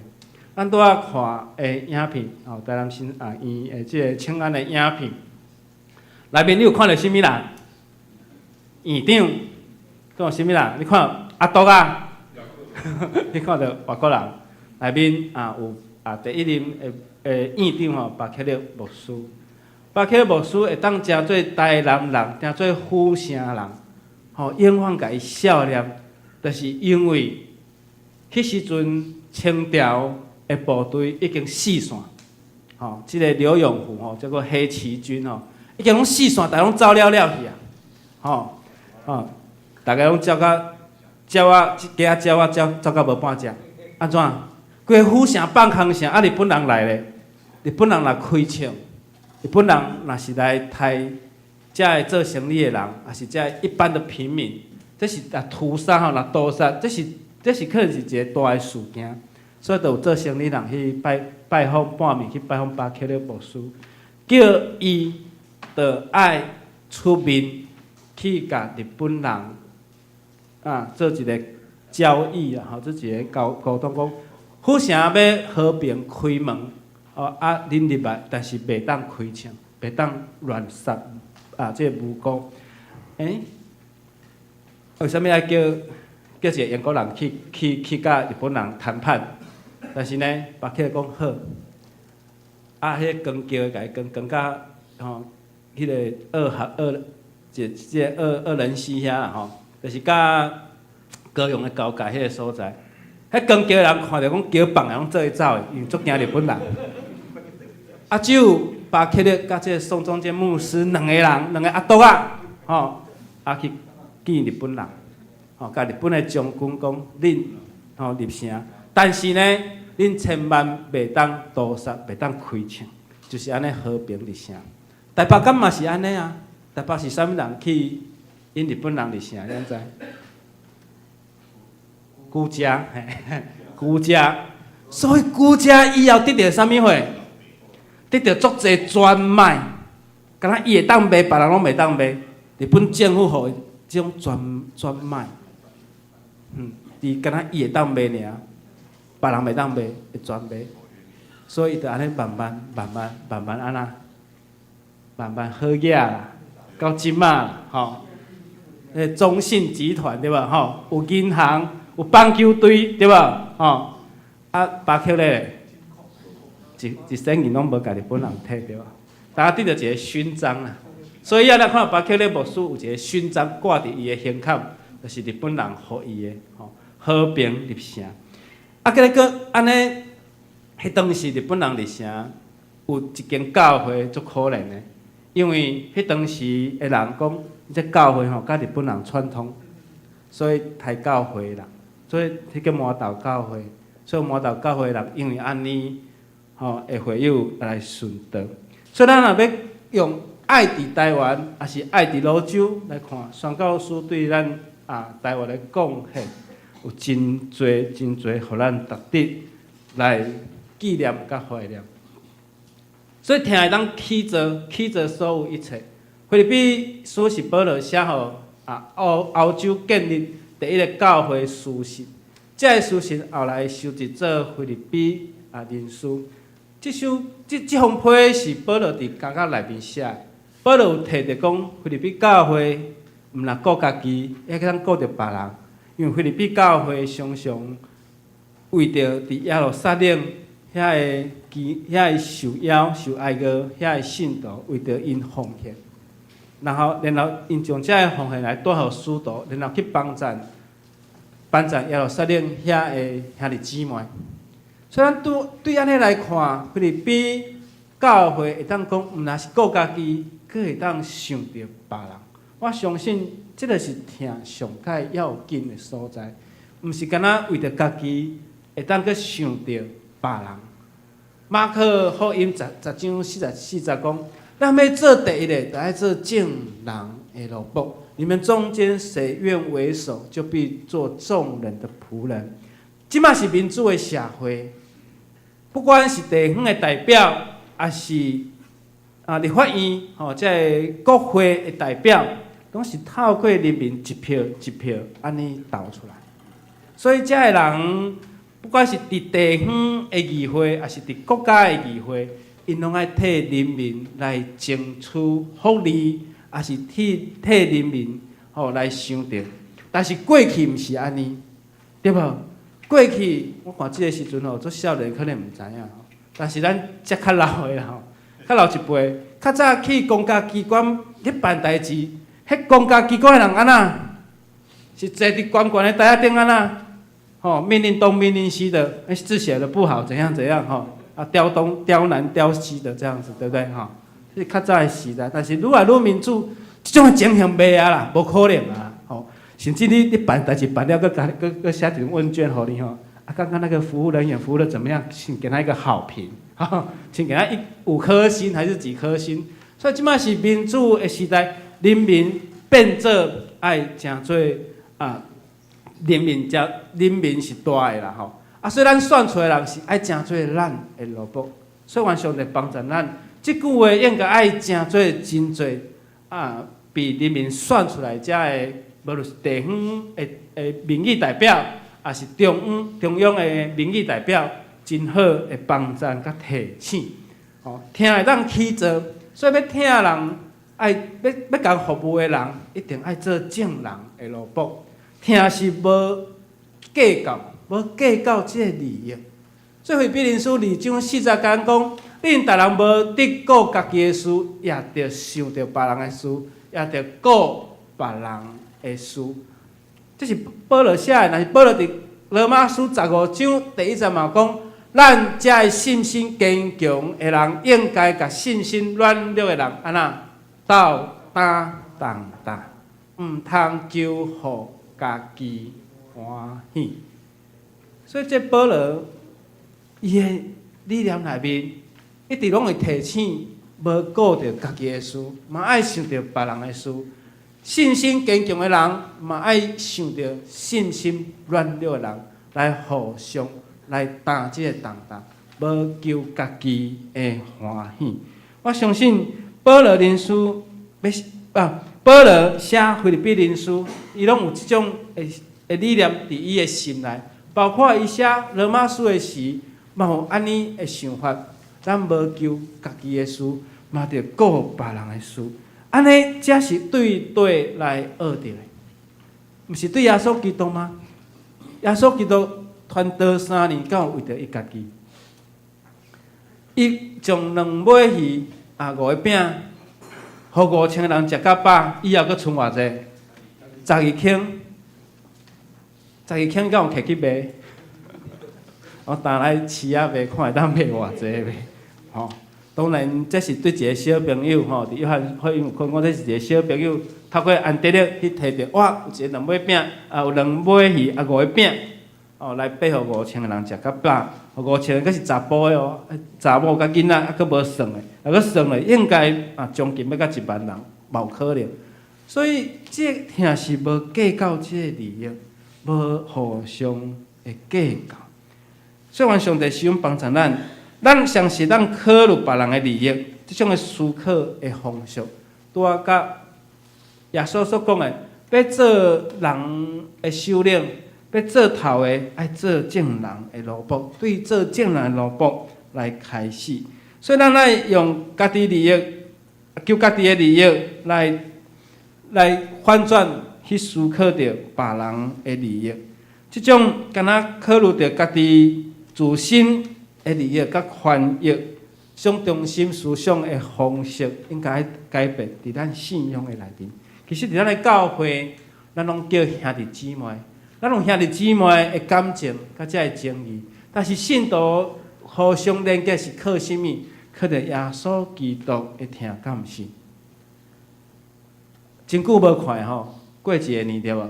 咱拄仔看的影片，台南新医的即个庆安的影片，内面你有看到啥物人？院长，仲有啥物人？你看阿杜啊，你看到外国人，内面有第一任的院长巴克勒牧师。巴克勒牧师会当诚做台南人，诚做府城人，永远甲伊笑脸，就是因为迄时阵清朝的部队已经四散，即个刘永福叫做黑旗军已经拢四散，大拢走了去大家拢照甲鸟啊，鸡仔鸟啊，照到无半只，安怎？规个府城放空城，日本人来咧，日本人来开枪，日本人若是来杀遮个做生意的人，也是遮一般的平民，这是屠杀吼，屠杀，这是可能是一个大的事件，所以就有做生意人去拜访半暝去拜访巴克勒牧师，叫伊着爱出面去甲日本人做一个交易做一个沟通讲。府城要和平开门，恁入来，但是袂当开枪，袂当乱杀这个无辜。为什么要叫一个英国人去甲日本人谈判？但是呢，巴克讲好，迄个光桥甲伊光甲迄个二人溪遐啦就是甲高雄的交界迄个所在。迄光桥人看到讲桥放，拢做伊走的，因为足惊日本人。只有巴克勒甲这个宋仲基牧师两个阿斗去见日本人，甲日本的将军讲，恁入城，但是呢，恁千万袂当屠杀，袂当开枪，就是安尼和平入城。台北敢嘛是安尼啊？台北是啥物人去引日本人入城？你知？居家，居家，所以居家以后得到啥物货？得到足侪专卖，敢若伊会当卖，别人拢袂当卖。日本政府互伊这种专卖，敢若伊会当卖尔，别人袂当卖，会专卖。所以伊就安尼慢慢安那，慢慢好野啦，到即马啦，中信集团对吧？有银行。有棒球队对吧？巴克勒一生人拢无甲日本人摕对吧？大家得到一个勋章啦。所以咱看巴克勒牧师有一个勋章挂伫伊的胸口，就是日本人予伊的和平入城。再来个安尼，迄当时日本人入城有一间教会足可怜的，因为迄当时的人讲，这教会甲日本人串通，所以抬教会啦。所以迄个麻豆教会，所以麻豆教会人因为安尼，会会友来顺道。所以咱若要用爱伫台湾，也是爱伫泸州来看，宣教师对咱台湾的贡献，有真侪，互咱值得来纪念甲怀念。所以听会当起做所有一切。菲律宾书是保罗写互欧洲建立。第一个教会书信，这个书信后来收集做菲律宾人书。这封批是保罗伫家教内面写。保罗有提着讲，菲律宾教会毋若顾家己，还当顾着别人，因为菲律宾教会常常为着伫耶路撒冷遐个受邀受挨个遐个信徒，为着因奉献。然后因将这个奉献来带互使徒，然后去帮助耶路撒冷遐个兄弟姊妹。所以咱对安尼来看，菲律宾教会会当讲，毋若是顾家己，佫会当想着别人。我相信这个是听上界要紧的所在，毋是干那为着家己，会当佫想着别人。马可福音10章44讲。咱要做第一个，就爱做众人的奴仆。你们中间谁愿为首，就必做众人的仆人。即嘛是民主的社会，不管是地方的代表，还是立法院这个国会的代表，拢是透过人民一票一票安尼投出来。所以，这个人不管是伫地方的议会，还是伫国家的议会。因拢爱替人民来争取福利，也是替人民来想着。但是过去毋是安尼，对无？过去我看即个时阵做少年可能毋知影但是咱遮较老的较老一辈，较早去公家机关去办代志，迄公家机关的人安那？是坐伫悬悬的台仔顶安那？命令东命令西的，字写的不好，怎样雕东雕南雕西的这样子，对不对？是较早的时代，但是愈来愈民主，即种情形袂啊啦，无可能啊，吼、甚至你办代志办了，佮写一份问卷互你吼，啊，刚刚那个服务人员服务的怎么样？请给他一个好评，请给他5颗星还是几颗星？所以即摆是民主的时代，人民变做爱诚做啊，人民是大的啦吼。啊，所以咱选出来的人是爱诚做咱的萝卜，所以愿上帝帮助咱。即句话应该爱诚做真侪啊，被人民选出来遮的，无论是地方的民意代表，也是中央的民意代表，真好的帮赞甲提醒。哦，听会当起做，所以要听的人要甲服务的人，一定爱做正人的萝卜。听是无计较，无计较即个利益。做回比林书二章40讲讲，恁逐人无得顾家己的事，也着想着别人的事，也着顾别人的事。这是保罗写的，若是保罗伫罗马书15章第1节嘛讲，咱遮的信心坚强的人，应该甲信心软弱的人安那斗打同打，毋通求互家己欢喜。所以这保罗伊的理念内面，一直拢会提醒，无顾着家己的事，嘛爱想着别人的事。信心坚强的人，嘛爱想着信心软弱的人，来互相来担即个重担，无求家己的欢喜。我相信保罗人书保罗写腓立比人书，伊拢有即种的理念伫伊的心内，包括伊写罗马书的时，嘛有安尼的想法。咱无求家己的事，嘛着顾别人的事。安尼才是对来学着的，毋是对耶稣基督吗？耶稣基督传道3年，敢有为着伊家己？伊将2尾鱼5个饼，互5000人食到饱，以后佫剩偌济？12斤，12斤敢有摕去卖？我打来市仔卖，看会当卖偌济卖，吼。当然，这是对一个小朋友吼，伫约翰福音有讲，这是一个小朋友透过安德烈去摕着，哇，有一个2尾饼，有2尾鱼5个饼，哦，来配互5000个人食到饱。5000个佫是查甫的哦，查某甲囡仔佫无算的，若佫算咧，应该将近要到1万人，无可能。所以，这听是无计较这个利益，无互相的计较。所以，愿上帝使用帮助咱。咱常时咱考虑别人的利益，即种的思考的方式，拄啊甲耶稣所讲的，要做人的首领，要做头的，爱做正人的萝卜，对做正人的萝卜来开始。所以咱爱用家己利益，求家己的利益来反转去思考着别人的利益。即种敢若考虑着家己自身的利益甲权益，种中心思想的方式，应该改变伫咱信仰的内面。其实伫咱的教会，咱拢叫兄弟姊妹，咱有兄弟姊妹的感情，甲遮的情谊。但是信徒互相连结是靠什么？靠着耶稣基督的听，敢毋是？真久无看吼，过一个年对无？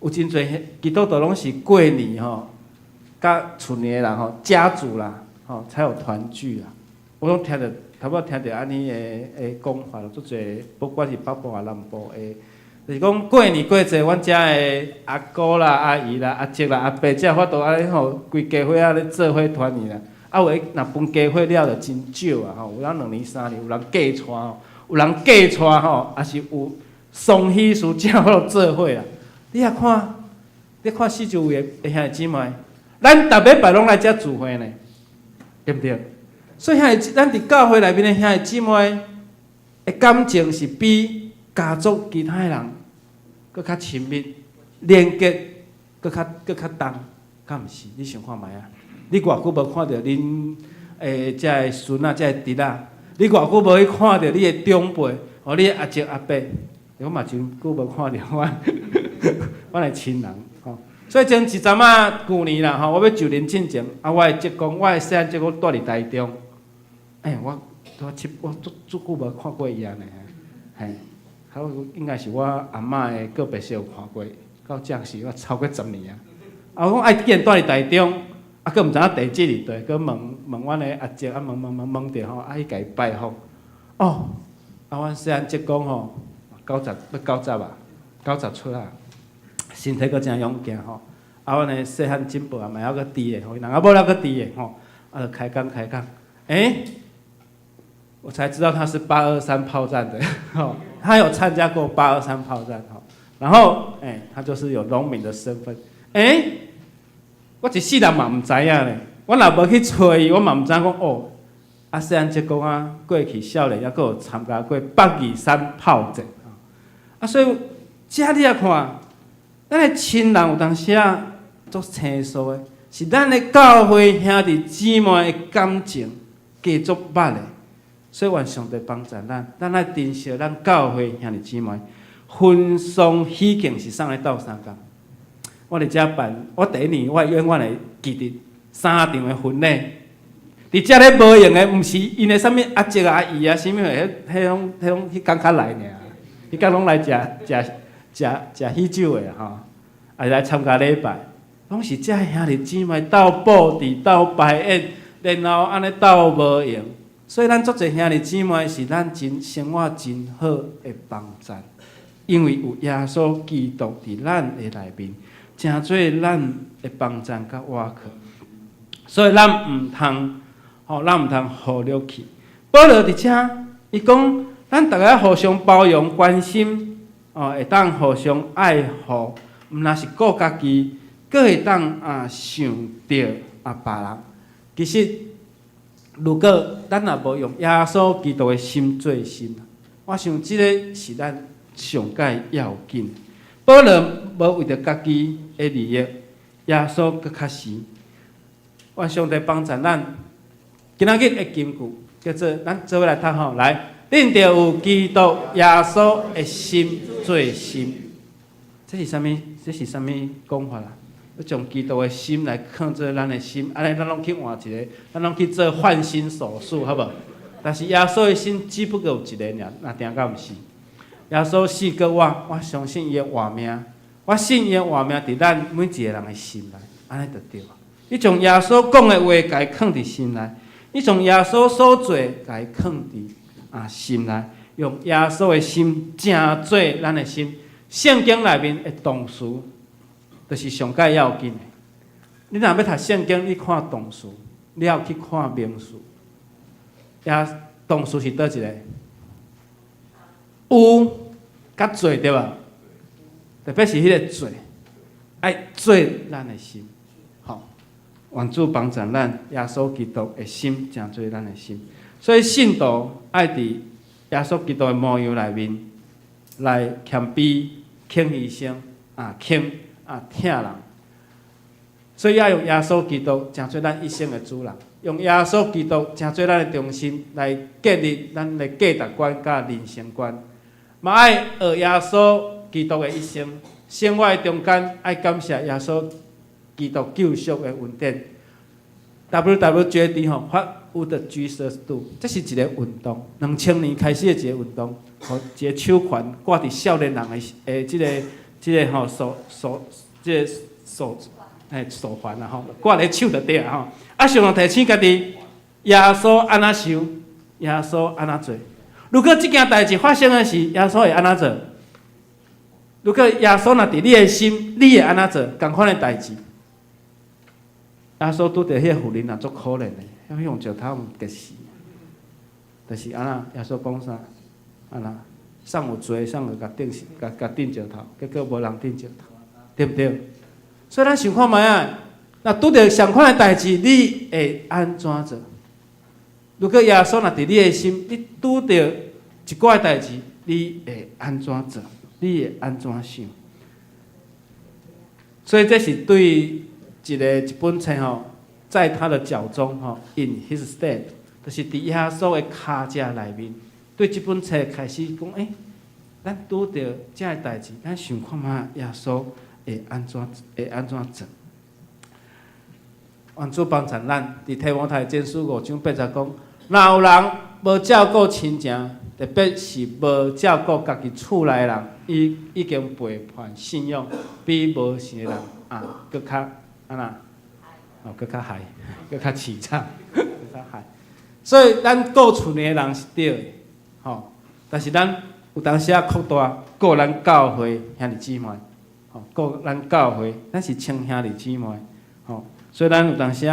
有真侪基督徒拢是过年吼。甲厝里的人吼，家族啦，吼才有团聚啦。我拢听着，头尾听着安尼的讲法，足侪，不管是北部啊南部的，就是讲过年过节，阮遮的阿姑啦、阿姨啦、阿叔啦、阿伯，才有法度安尼吼，规家伙仔咧做伙团圆啦。啊，有诶，若分家伙了就真少啊，吼，有人2年3年，有人嫁娶吼，有人嫁娶吼，也是有丧喜事才有法度做伙啦。你看四周围的兄弟姊妹。咱逐礼拜拢来遮聚会呢，对不对？所以咱伫教会内面的兄弟姊妹的感情是比家族其他人搁较亲密，连结搁较重，敢毋是？你想看觅啊？你偌久无看到恁遮的孙啊、遮的侄仔？你偌久无去看到你的长辈，哦，你的阿叔阿伯？我嘛真久无看到我的亲人吼。所以前一阵仔旧年啦，吼，我要就任进前，我的职工，我的细汉职工住伫台中，我足久无看过伊安尼，嘿，应该是我阿嬷的个别是有看过，到这时我超过10年啊。啊，我讲爱既然住伫台中，啊，佫毋知影地址伫佗，佫问阮的阿姐，啊问着吼，啊去甲伊拜访。哦，啊，阮细汉叔公吼，90啊，90出啊，身体佫真勇健吼。啊，阮的细汉进步也嘛还佫低的吼，人啊某了佫低的吼，啊，就开讲，我才知道他是823炮战的，吼，他有参加过823炮战，吼，然后他就是有农民的身份，我一世人嘛毋知影咧，我若无去找伊，我嘛毋知影讲哦，啊，细汉叔公啊，过去少年抑佫有参加过823炮战，啊，所以遮你啊看，咱的亲人有当时啊足清楚的，是咱的教会兄弟姊妹的感情加足捌的。所以愿上帝帮助咱爱珍惜咱教会兄弟姊妹，婚丧喜庆是送咧斗相共。我伫遮办，我第一年我永远会记得3场的婚礼。伫遮咧无用的，毋是因的啥物阿叔阿姨啊，啥物的，迄拢迄工较来尔，迄工拢来食喜酒的吼，也来参加礼拜，拢是遮兄弟姊妹斗布置、斗排演，然后安尼斗无用。所以咱足侪兄弟姊妹是咱真生活真好的帮助，因为有耶稣基督伫咱的内面，真做咱的帮助甲瓦靠。所以咱毋通忽略去。保罗伫遮，伊讲咱大家互相包容、关心，会当互相爱护，毋若是顾家己，佫会当想着别人。其实。如果咱也无用耶稣基督的心做心，我想即个是咱上界要紧。保罗无为着家己的利益，耶稣佫较实。愿上帝帮助咱。今仔日的金句叫做，咱做伙来读吼，来，恁着有基督耶稣的心做心。这是啥物？这是啥物讲法啦？要将基督的心来放做咱的心，安尼咱拢去换一个，咱拢去做换心手术，好无？但是耶稣的心只不过有一个尔，那定敢毋是？耶稣死过我相信伊的活命，我信伊的活命伫咱每一个人的心内，安尼就对。你将耶稣讲的话，家放伫心内；你将耶稣所做，家放伫心内，用耶稣的心正做咱的心。圣经内面的动词。就是上界要紧的。你若要读圣经，你看动词，你要去看名词。动词是倒一个？有甲做对吧？特别是迄个做，爱做咱的心。好，愿主帮助咱，耶稣基督的心正做咱的心。所以信徒爱伫耶稣基督的模样内面来谦卑、肯牺牲、肯。疼人，所以要用耶稣基督成做咱一生的主人，用耶稣基督成做咱的中心来建立咱的价值观甲人生观。嘛爱学耶稣基督的一生，生活的中间爱感谢耶稣基督救赎的恩典。WWJD 吼 ，What would Jesus do？ 这是一个运动，2000年开始的一个运动，吼，一个手环挂伫少年人的即个吼手环啊吼，挂咧手就对啊吼。啊，上要提醒家己，耶稣安怎想，耶稣安怎做。如果即件代志发生的是耶稣会安怎做？如果耶稣若伫你的心，你会安怎做？同款的代志。耶稣拄着迄个妇人也足可怜的，要用石头击死。就是安那，耶稣讲啥？安那。送有罪，送就甲钉石头，结果无人钉石头，对不对？所以咱想看卖啊，若拄着相款的代志，你会安怎做？如果耶稣若伫你的心，你拄着一寡代志，你会安怎做？你会安怎想？所以这是对一本册吼，在他的脚中吼 ，in his stead， 就是伫耶稣的骹遮内面。对这本册开始讲，咱拄着这个代志，咱想看卖耶稣会安怎做？愿主帮助咱，伫提摩太前书5章8节讲，若有人无照顾亲情，特别是无照顾家己厝内的人，已经背叛信仰，比无信的人搁较安那，搁较害，搁较凄惨，搁较害。所以咱顾厝内的人是对的，但是咱有当时扩大顾咱教会兄弟姊妹，顾咱教会，咱是亲兄弟姊妹，所以咱有当时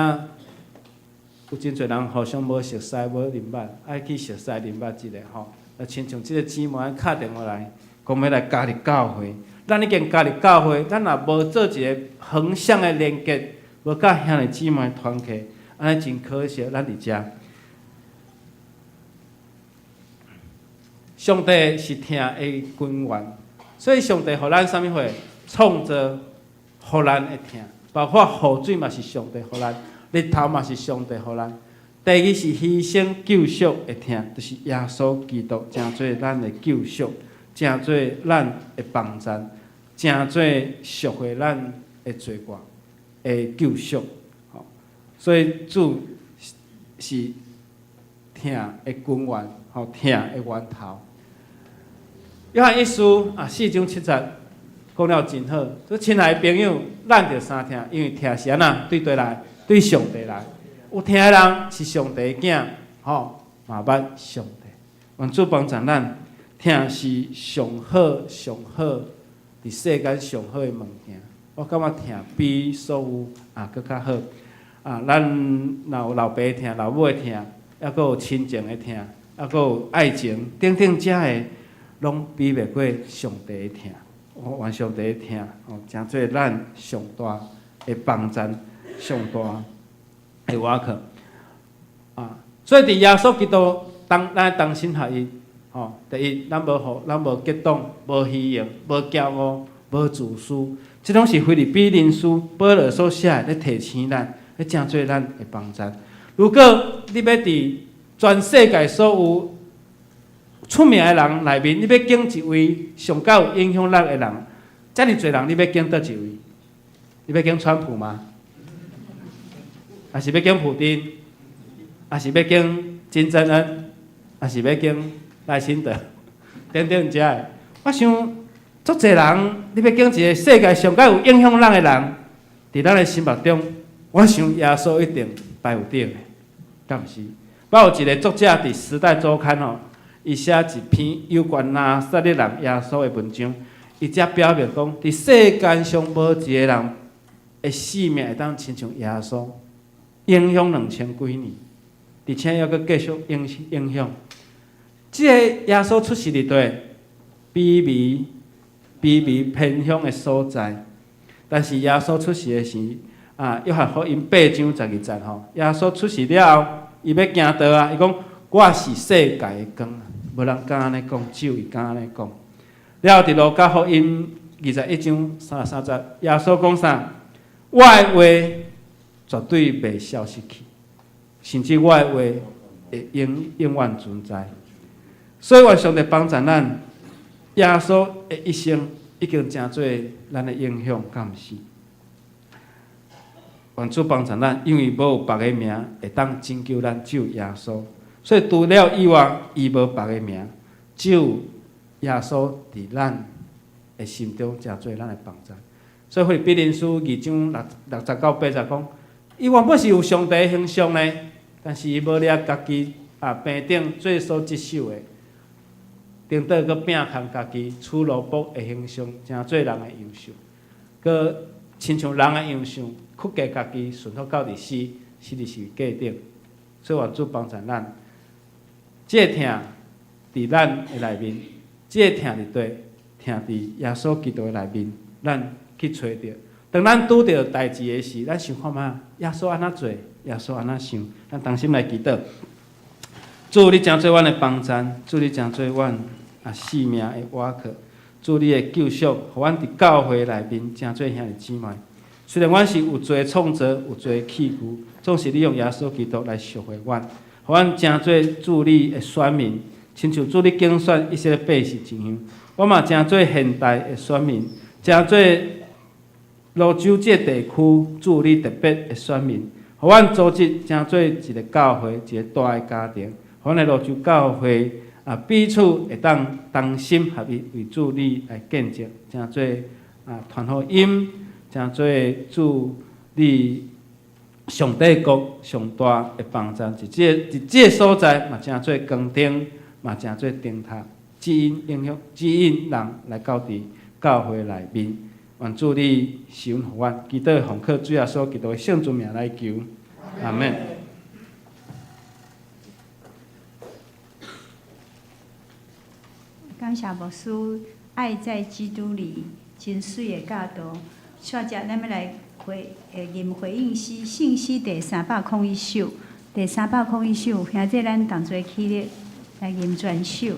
有真侪人互相无熟悉、无认捌，爱去熟悉认捌一下亲像即个姊妹敲电话来，讲要来加入教会。咱已经加入教会，咱若无做一个横向的连接，无甲兄弟姊妹团契，安尼真可惜。咱伫遮，上帝是听的君王，所以上帝互咱啥物货，创造互咱会听，包括雨水嘛是上帝互咱。日头嘛是上帝互咱，第二是牺牲救赎会听，就是耶稣基督诚做咱的救赎，诚做咱的帮助，诚做赎回咱的罪过的救赎。所以主是听的君王，听的源头。约翰一书4章7节讲了真好，说亲爱的朋友，咱着三听，因为听是安那对对来。对上帝来，有听的人是上帝的囝，嘛捌上帝。愿主帮助咱，听是上好上好，伫世间上好的物件。我感觉听比所有搁较好。咱若有老爸听、老母的听，还佫有亲情的听，还佫有爱情，等等遮的，拢比袂过上帝的听。愿上帝的听，诚做咱上大的帮助。上大的瓦克所以伫耶稣基督咱同心合一，第一，咱无激动，无虚荣，无骄傲，无自私，这拢是腓立比人书保罗所写的，咧提醒咱，咧诚做咱的帮助。如果你要伫全世界所有出名的人内面，你要敬一位上较有影响力的人，遮尔侪人，你要敬倒一位？你要敬川普吗？还是要敬普丁，还是要敬金正恩，还是要敬赖清德，等等遮个。我想，足侪人，你要敬一个世界上较有影响力的人，伫咱的心目中，我想耶稣一定排有顶的，敢毋是？我有一个作者伫《时代周刊》伊写一篇有关拿撒勒人耶稣的文章，伊遮表明讲，伫世间上无一个人的性命会当亲像耶稣。影响2000几年，而且还佫继续影响。即个耶稣出世伫地，卑微偏乡的所在，但是耶稣出世的时，约翰福音8章12节耶稣出世了后，伊要行道伊讲我是世界的光，无人敢安尼讲，只有伊敢安尼讲。了后伫路加福音21章33节，耶稣讲啥？我的话。绝对袂消失去，甚至我的话会永远存在。所以，愿上帝帮助咱，耶稣的一生已经诚做咱的影响，敢毋是？愿主帮助咱，因为无有别个名会当拯救咱，只有耶稣。所以，除了以外，伊无别个名，只有耶稣伫咱的心中诚做咱的帮助。所以，腓立比人书2章60到80讲。伊原本是有上帝的形象呢，但是伊无了家己病顶做所接受的，顶倒佫摒空家己处罗卜的形象，诚做人的样式，佫亲像人的样式，屈家家己顺服到伫死伫是价顶。所以愿主帮助咱，这个听伫咱的内面，这个听伫对，听伫耶稣基督的内面，咱去找着。当咱拄着代志的时，咱想看觅耶稣安怎做，耶稣安怎想，咱同心来祈祷。主，你诚做阮的帮助，主，你诚做阮性命的瓦靠，主，你的救赎，互阮伫教会内面诚做兄弟姊妹。虽然阮是有罪创造，有罪器具，总是你用耶稣基督来赎回阮，互阮诚做主你的选民，亲像主你竞选以色列百姓一样。我嘛诚做现代的选民，诚做泸州这地区主你特别的选民，互阮组织诚做一个教会，一个大的家庭，互阮的泸州教会彼此会当同心合意为主你来见证，诚做传福音，诚做主你上帝国上大的帮助，伫这个所在嘛，诚做光灯，嘛诚做灯塔，指引人来到伫教会内面。愿主你施恩互阮，祈祷奉靠主耶稣基督的圣主名来求，阿门。感谢牧师爱在基督里真水的教导。接着，咱要来吟回应信息第301首。第301首，现在咱同齐起立来吟全首。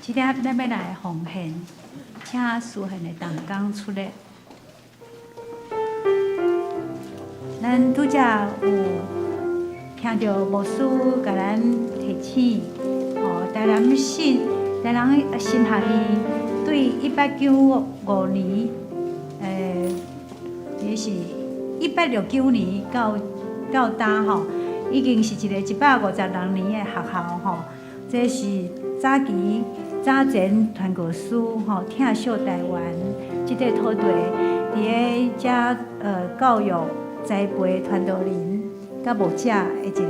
即个咱要来奉献，请属献的同工出来。咱拄则有听到牧师甲咱提醒，台南新学院对1895年，也是1869年到呾吼，已经是一个156年的学校吼。这是早前传教士疼惜台湾这个土地，伫个教育栽培传道人甲牧者的一个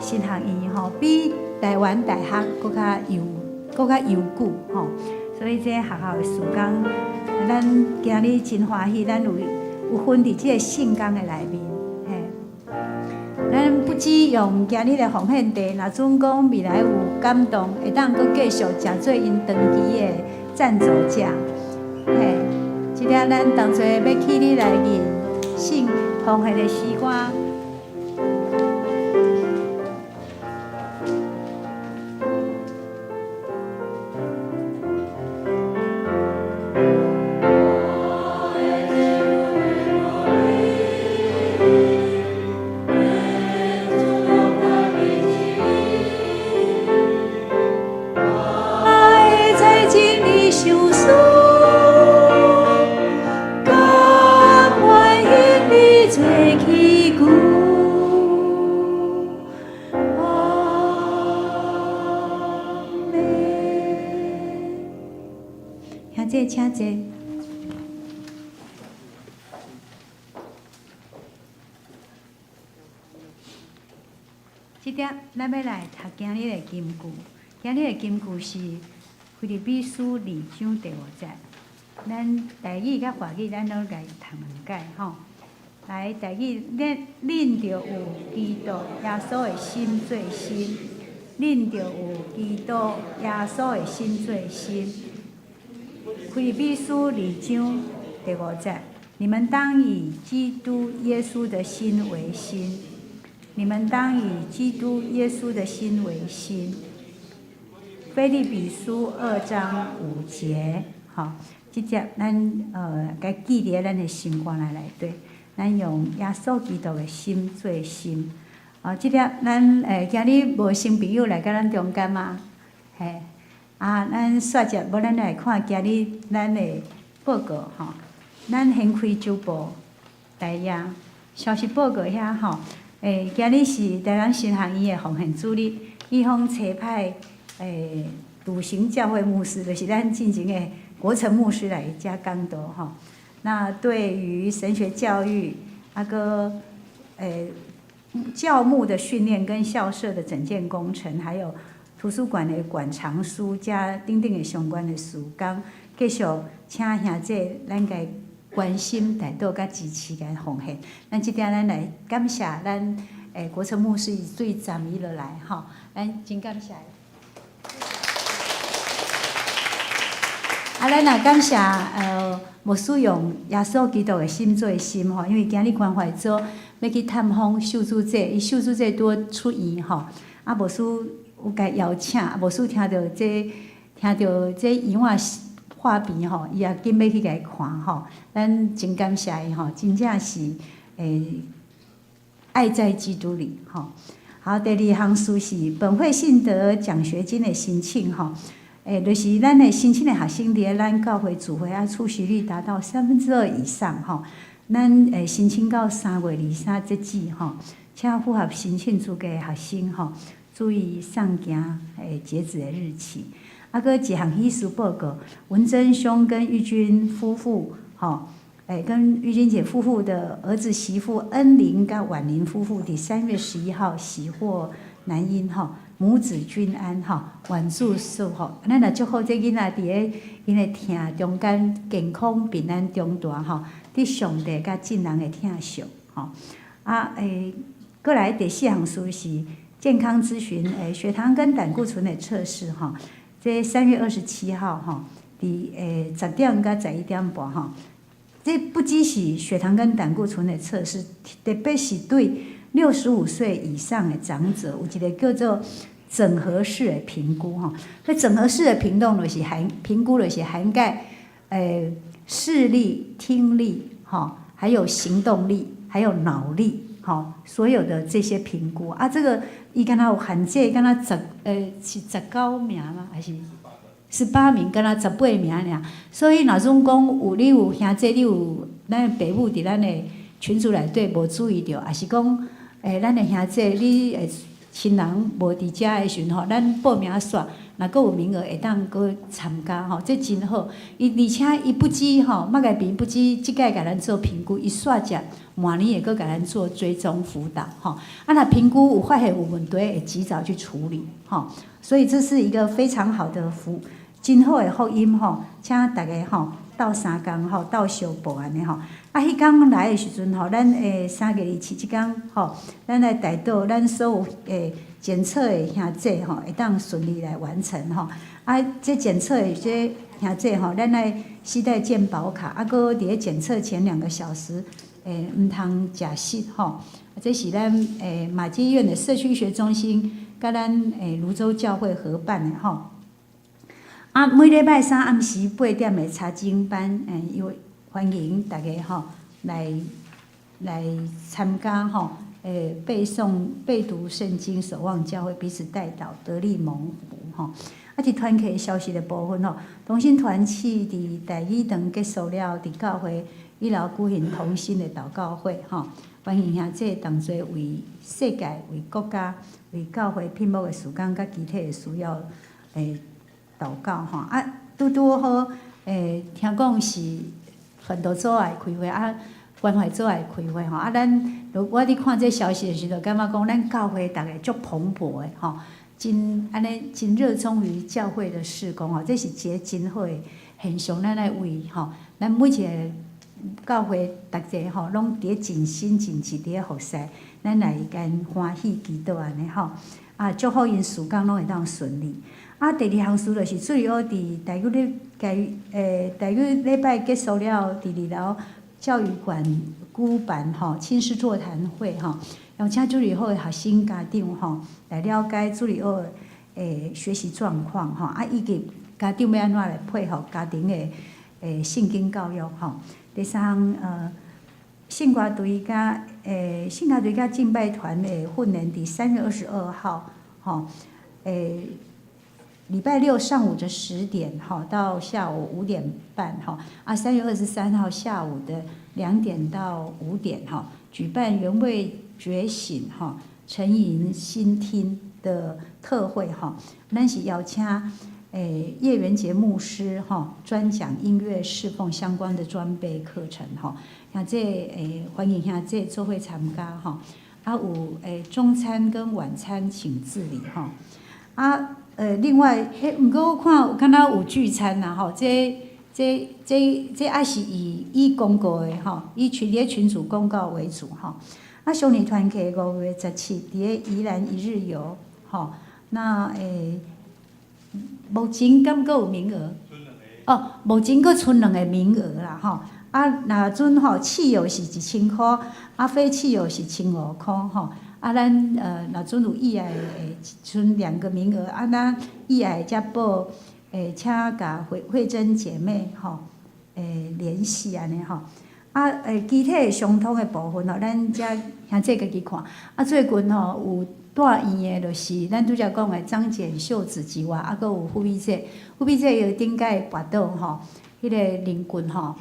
新学院吼，比台湾大学搁较悠久吼。所以这个学校的事工，咱今日真欢喜，咱有分伫这个圣工的内面。咱不只用今日的奉献地，若准讲未来有感动，会当阁继续诚做因长期的赞助者。嘿，即咱同齐要起你来吟圣奉献的诗歌。兄姐请坐。即点咱要来读今日的金句。今日的金句是腓立比书2章第5节。咱台语甲华语咱拢来读2解吼。来，台语恁着有基督耶稣的心做心，恁着有基督耶稣的心做心。腓立比书2章第5节，你们当以基督耶稣的心为心。你们当以基督耶稣的心为心。腓立比书2章5节，好，即节咱该记伫咱的心肝内底，咱用耶稣基督的心做心。即粒咱今日无新朋友来甲咱中间吗？嘿，咱煞者无咱来看今日咱的报告吼，咱先开周报台页消息报告遐吼。今日是台南新学院的奉献主日，伊方差派笃行教会牧师，就是咱进前的国成牧师来遮讲道吼。那对于神学教育个教牧的训练跟校舍的整建工程，还有图书馆的馆藏书加等等的相关的事工，继续请兄姐咱家关心、带导甲支持甲奉献。咱即点咱来感谢咱国成牧师对站伊落来吼，咱真感谢。咱也感谢牧师用耶稣基督的心做心吼，因为今日关怀组要去探访秀珠姐，伊秀珠姐拄出院吼，牧师有甲邀请，牧师听到这医院画片吼，伊也紧要去甲伊看吼，咱真感谢伊吼，真正是爱在基督里吼。好，第2项事是本会信德奖学金的申请吼，就是咱的申请的学生伫咱教会聚会出席率达到2/3以上吼，咱申请到3月23截止吼，请符合申请资格的学生吼，注意上行截止的日期。个一项喜事报告，文珍兄跟玉君夫妇，跟玉君姐夫妇的儿子媳妇恩玲跟婉玲夫妇，伫3月11号喜获男婴母子均安晚祝寿咱也祝福这囡仔伫咧因的疼中间健康平安长大伫上帝甲众人的疼惜过来第4项事是健康咨询血糖跟胆固醇的测试这3月27号伫10点到11点半这不只是血糖跟胆固醇的测试，特别是对65岁以上的长者有一个叫做整合式的评估那整合式的评估就是涵盖视力、听力还有行动力，还有脑力所有的这些评估这个伊敢若有限制，敢若是19名吗？还是18名？敢若18名尔。所以若总讲你有兄弟，你有咱的父母伫咱的群组内底无注意到，也是讲咱的兄弟你亲人无伫遮的时阵咱报名煞，若佫有名额会当佫参加这真好。而且伊不止麦介平不止即届甲咱做评估，伊煞者明年会佫甲咱做追踪辅导若评估有发现有问题，会及早去处理所以这是一个非常好的真好的福音请大家斗3天斗相报安尼迄天来的时阵咱3月27即天咱来带到咱所有检测的兄弟会当顺利来完成这检测的这兄弟咱来携带健保卡佫伫咧检测前2个小时毋通食食这是咱马偕医院的社区医学中心甲咱泸州教会合办的每礼拜3暗时8点的查经班欢迎大家来参加背读圣经，守望教会，彼此代祷，得力蒙福伫团契消息的部分同心团契伫第1堂结束了，伫教会以老举行同心的祷告会欢迎兄弟同齐为世界、为国家、为教会聘牧的事工甲集体的需要祷告拄好听讲是很多组爱开会啊，关怀组爱开会吼啊，我伫看这消息的时候，感觉讲咱教会大家足蓬勃的吼，真热衷于教会的事工吼，这是一个真好的现象，咱来为吼，咱每一个教会大家吼，拢伫咧尽心尽志伫咧服侍，咱来跟欢喜祈祷安尼吼，啊，祝福因事工拢会当顺利。啊，第二项事就是水里学伫大约礼拜结束了，第二楼教育馆举办吼亲师座谈会吼，邀请水里学的学生家长吼来了解水里学的学习状况吼，啊，以及家长要安怎来配合家庭的圣经教育吼。第三圣歌队甲敬拜团的训练伫3月22号吼，礼拜六上午的10点哈，到下午5点半哈，啊，3月23号下午的2点到5点哈，举办原味觉醒哈沉吟心听的特会哈，咱是邀请叶元杰牧师哈专讲音乐侍奉相关的专备课程哈，像这欢迎下这做伙参加哈，啊有中餐跟晚餐请自理哈，啊。另外，毋过我看有敢若有聚餐啦吼，这也是以公告的吼，以群组公告为主吼。啊，少年团契5月17伫咧宜兰一日游吼，那目前敢阁有名额？哦，目前阁剩2个名额啦吼。啊，若准吼汽油是1000块，啊非汽油是1500块吼。啊，咱若准有意爱剩2个名额，啊，咱意爱才报请甲慧珍姐妹吼联系安尼吼。啊具体的相通的部分吼，咱才向这家己看。啊，最近吼有带院的，就是咱拄则讲的张简秀子之外，啊，阁有傅美姐，傅美姐又顶届跋倒吼，迄个灵棍吼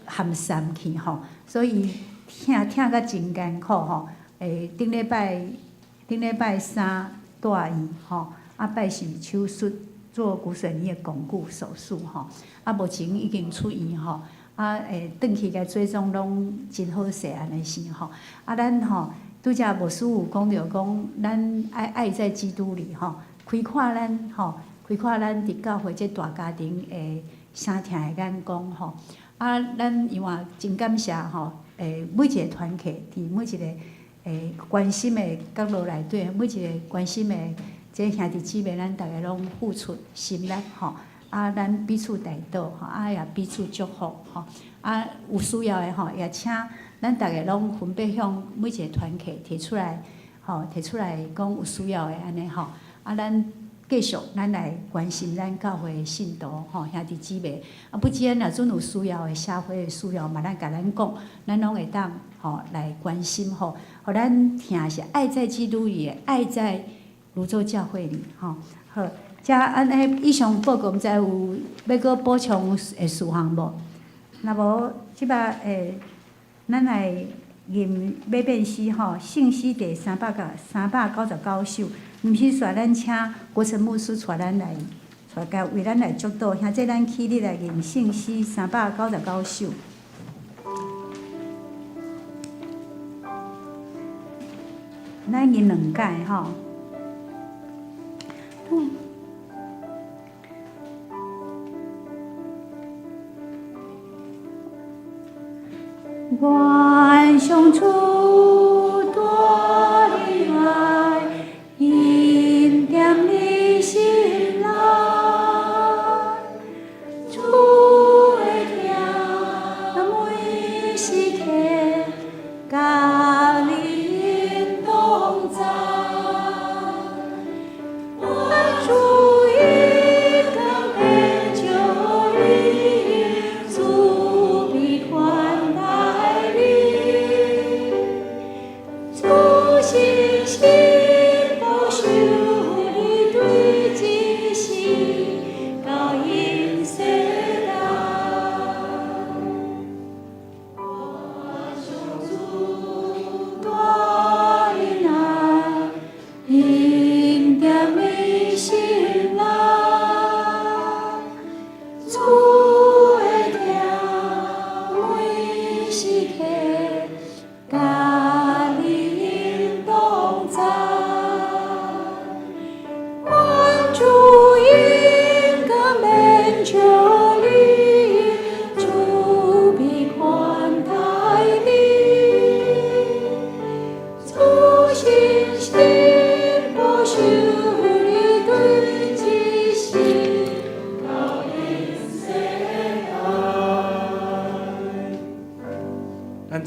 含散去吼，所以听甲真艰苦吼。顶礼拜三带伊吼，啊拜是手术做骨髓离的巩固手术吼，啊目前已经出院吼，啊转去甲追踪拢真好势安尼是吼，啊咱吼拄则牧师有讲着讲，咱爱在基督里吼，开阔咱伫教会这大家庭的声听的眼光吼，啊咱因为真感谢吼，每一个团契伫每一个。关心的角落内底，每一个关心的这兄弟姊妹，咱大家拢付出心力吼，啊，咱彼此带导吼，啊也彼此祝福吼，啊有需要的吼，也请咱大家拢分别向每一个团契提出来，吼提出来讲有需要的安尼吼，啊咱继续咱来关心咱教会的信徒吼兄弟姊妹，啊不只若准有需要的社会的需要嘛，咱甲咱讲，咱拢会当吼来关心吼。互咱听是爱在基督里，爱在泸州教会里，吼好。遮安尼以上报告，毋知有要阁补充的事项无？若无，即摆咱来念要变诗吼，信息第399首，毋是说咱请国成牧师带咱来，为咱来祝祷，现在咱起立来念信息399首。咱念2届吼。愿上主多的爱，引点你心来，主会听每时刻，甲你同在。我主已刚被救赎，主必款待你。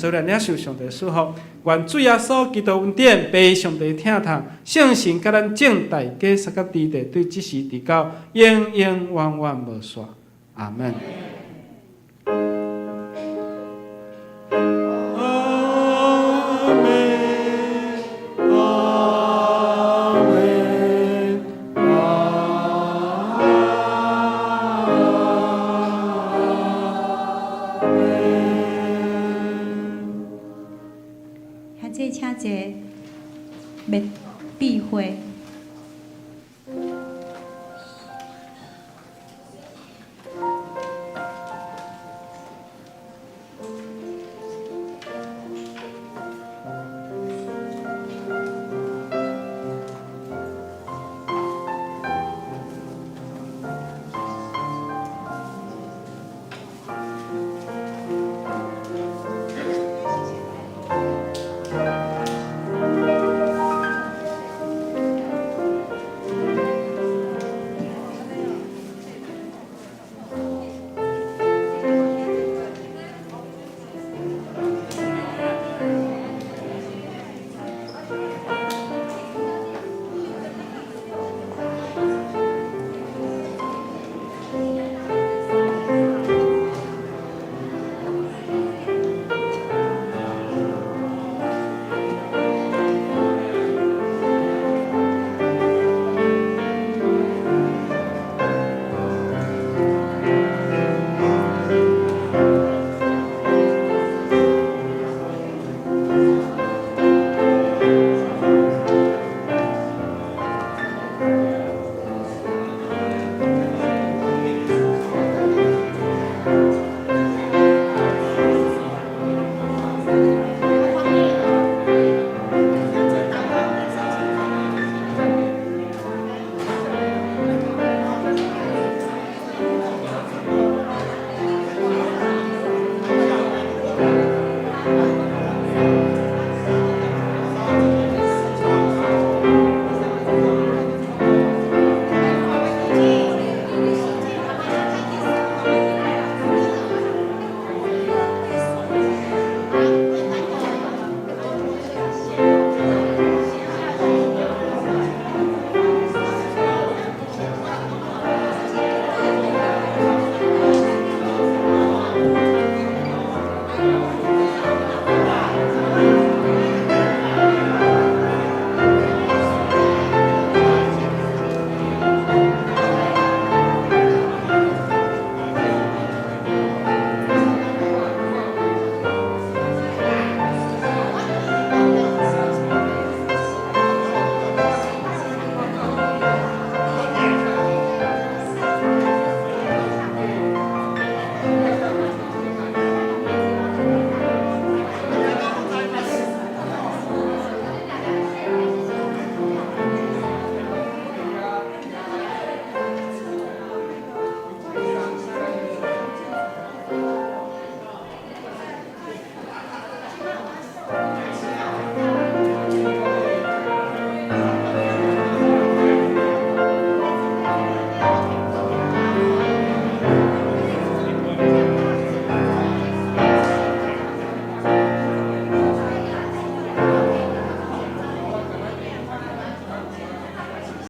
做咱领受上帝祝福。愿主耶稣基督恩典、被上帝疼痛、圣神甲咱正大家三甲地地对即时直到永永远远无煞。阿门。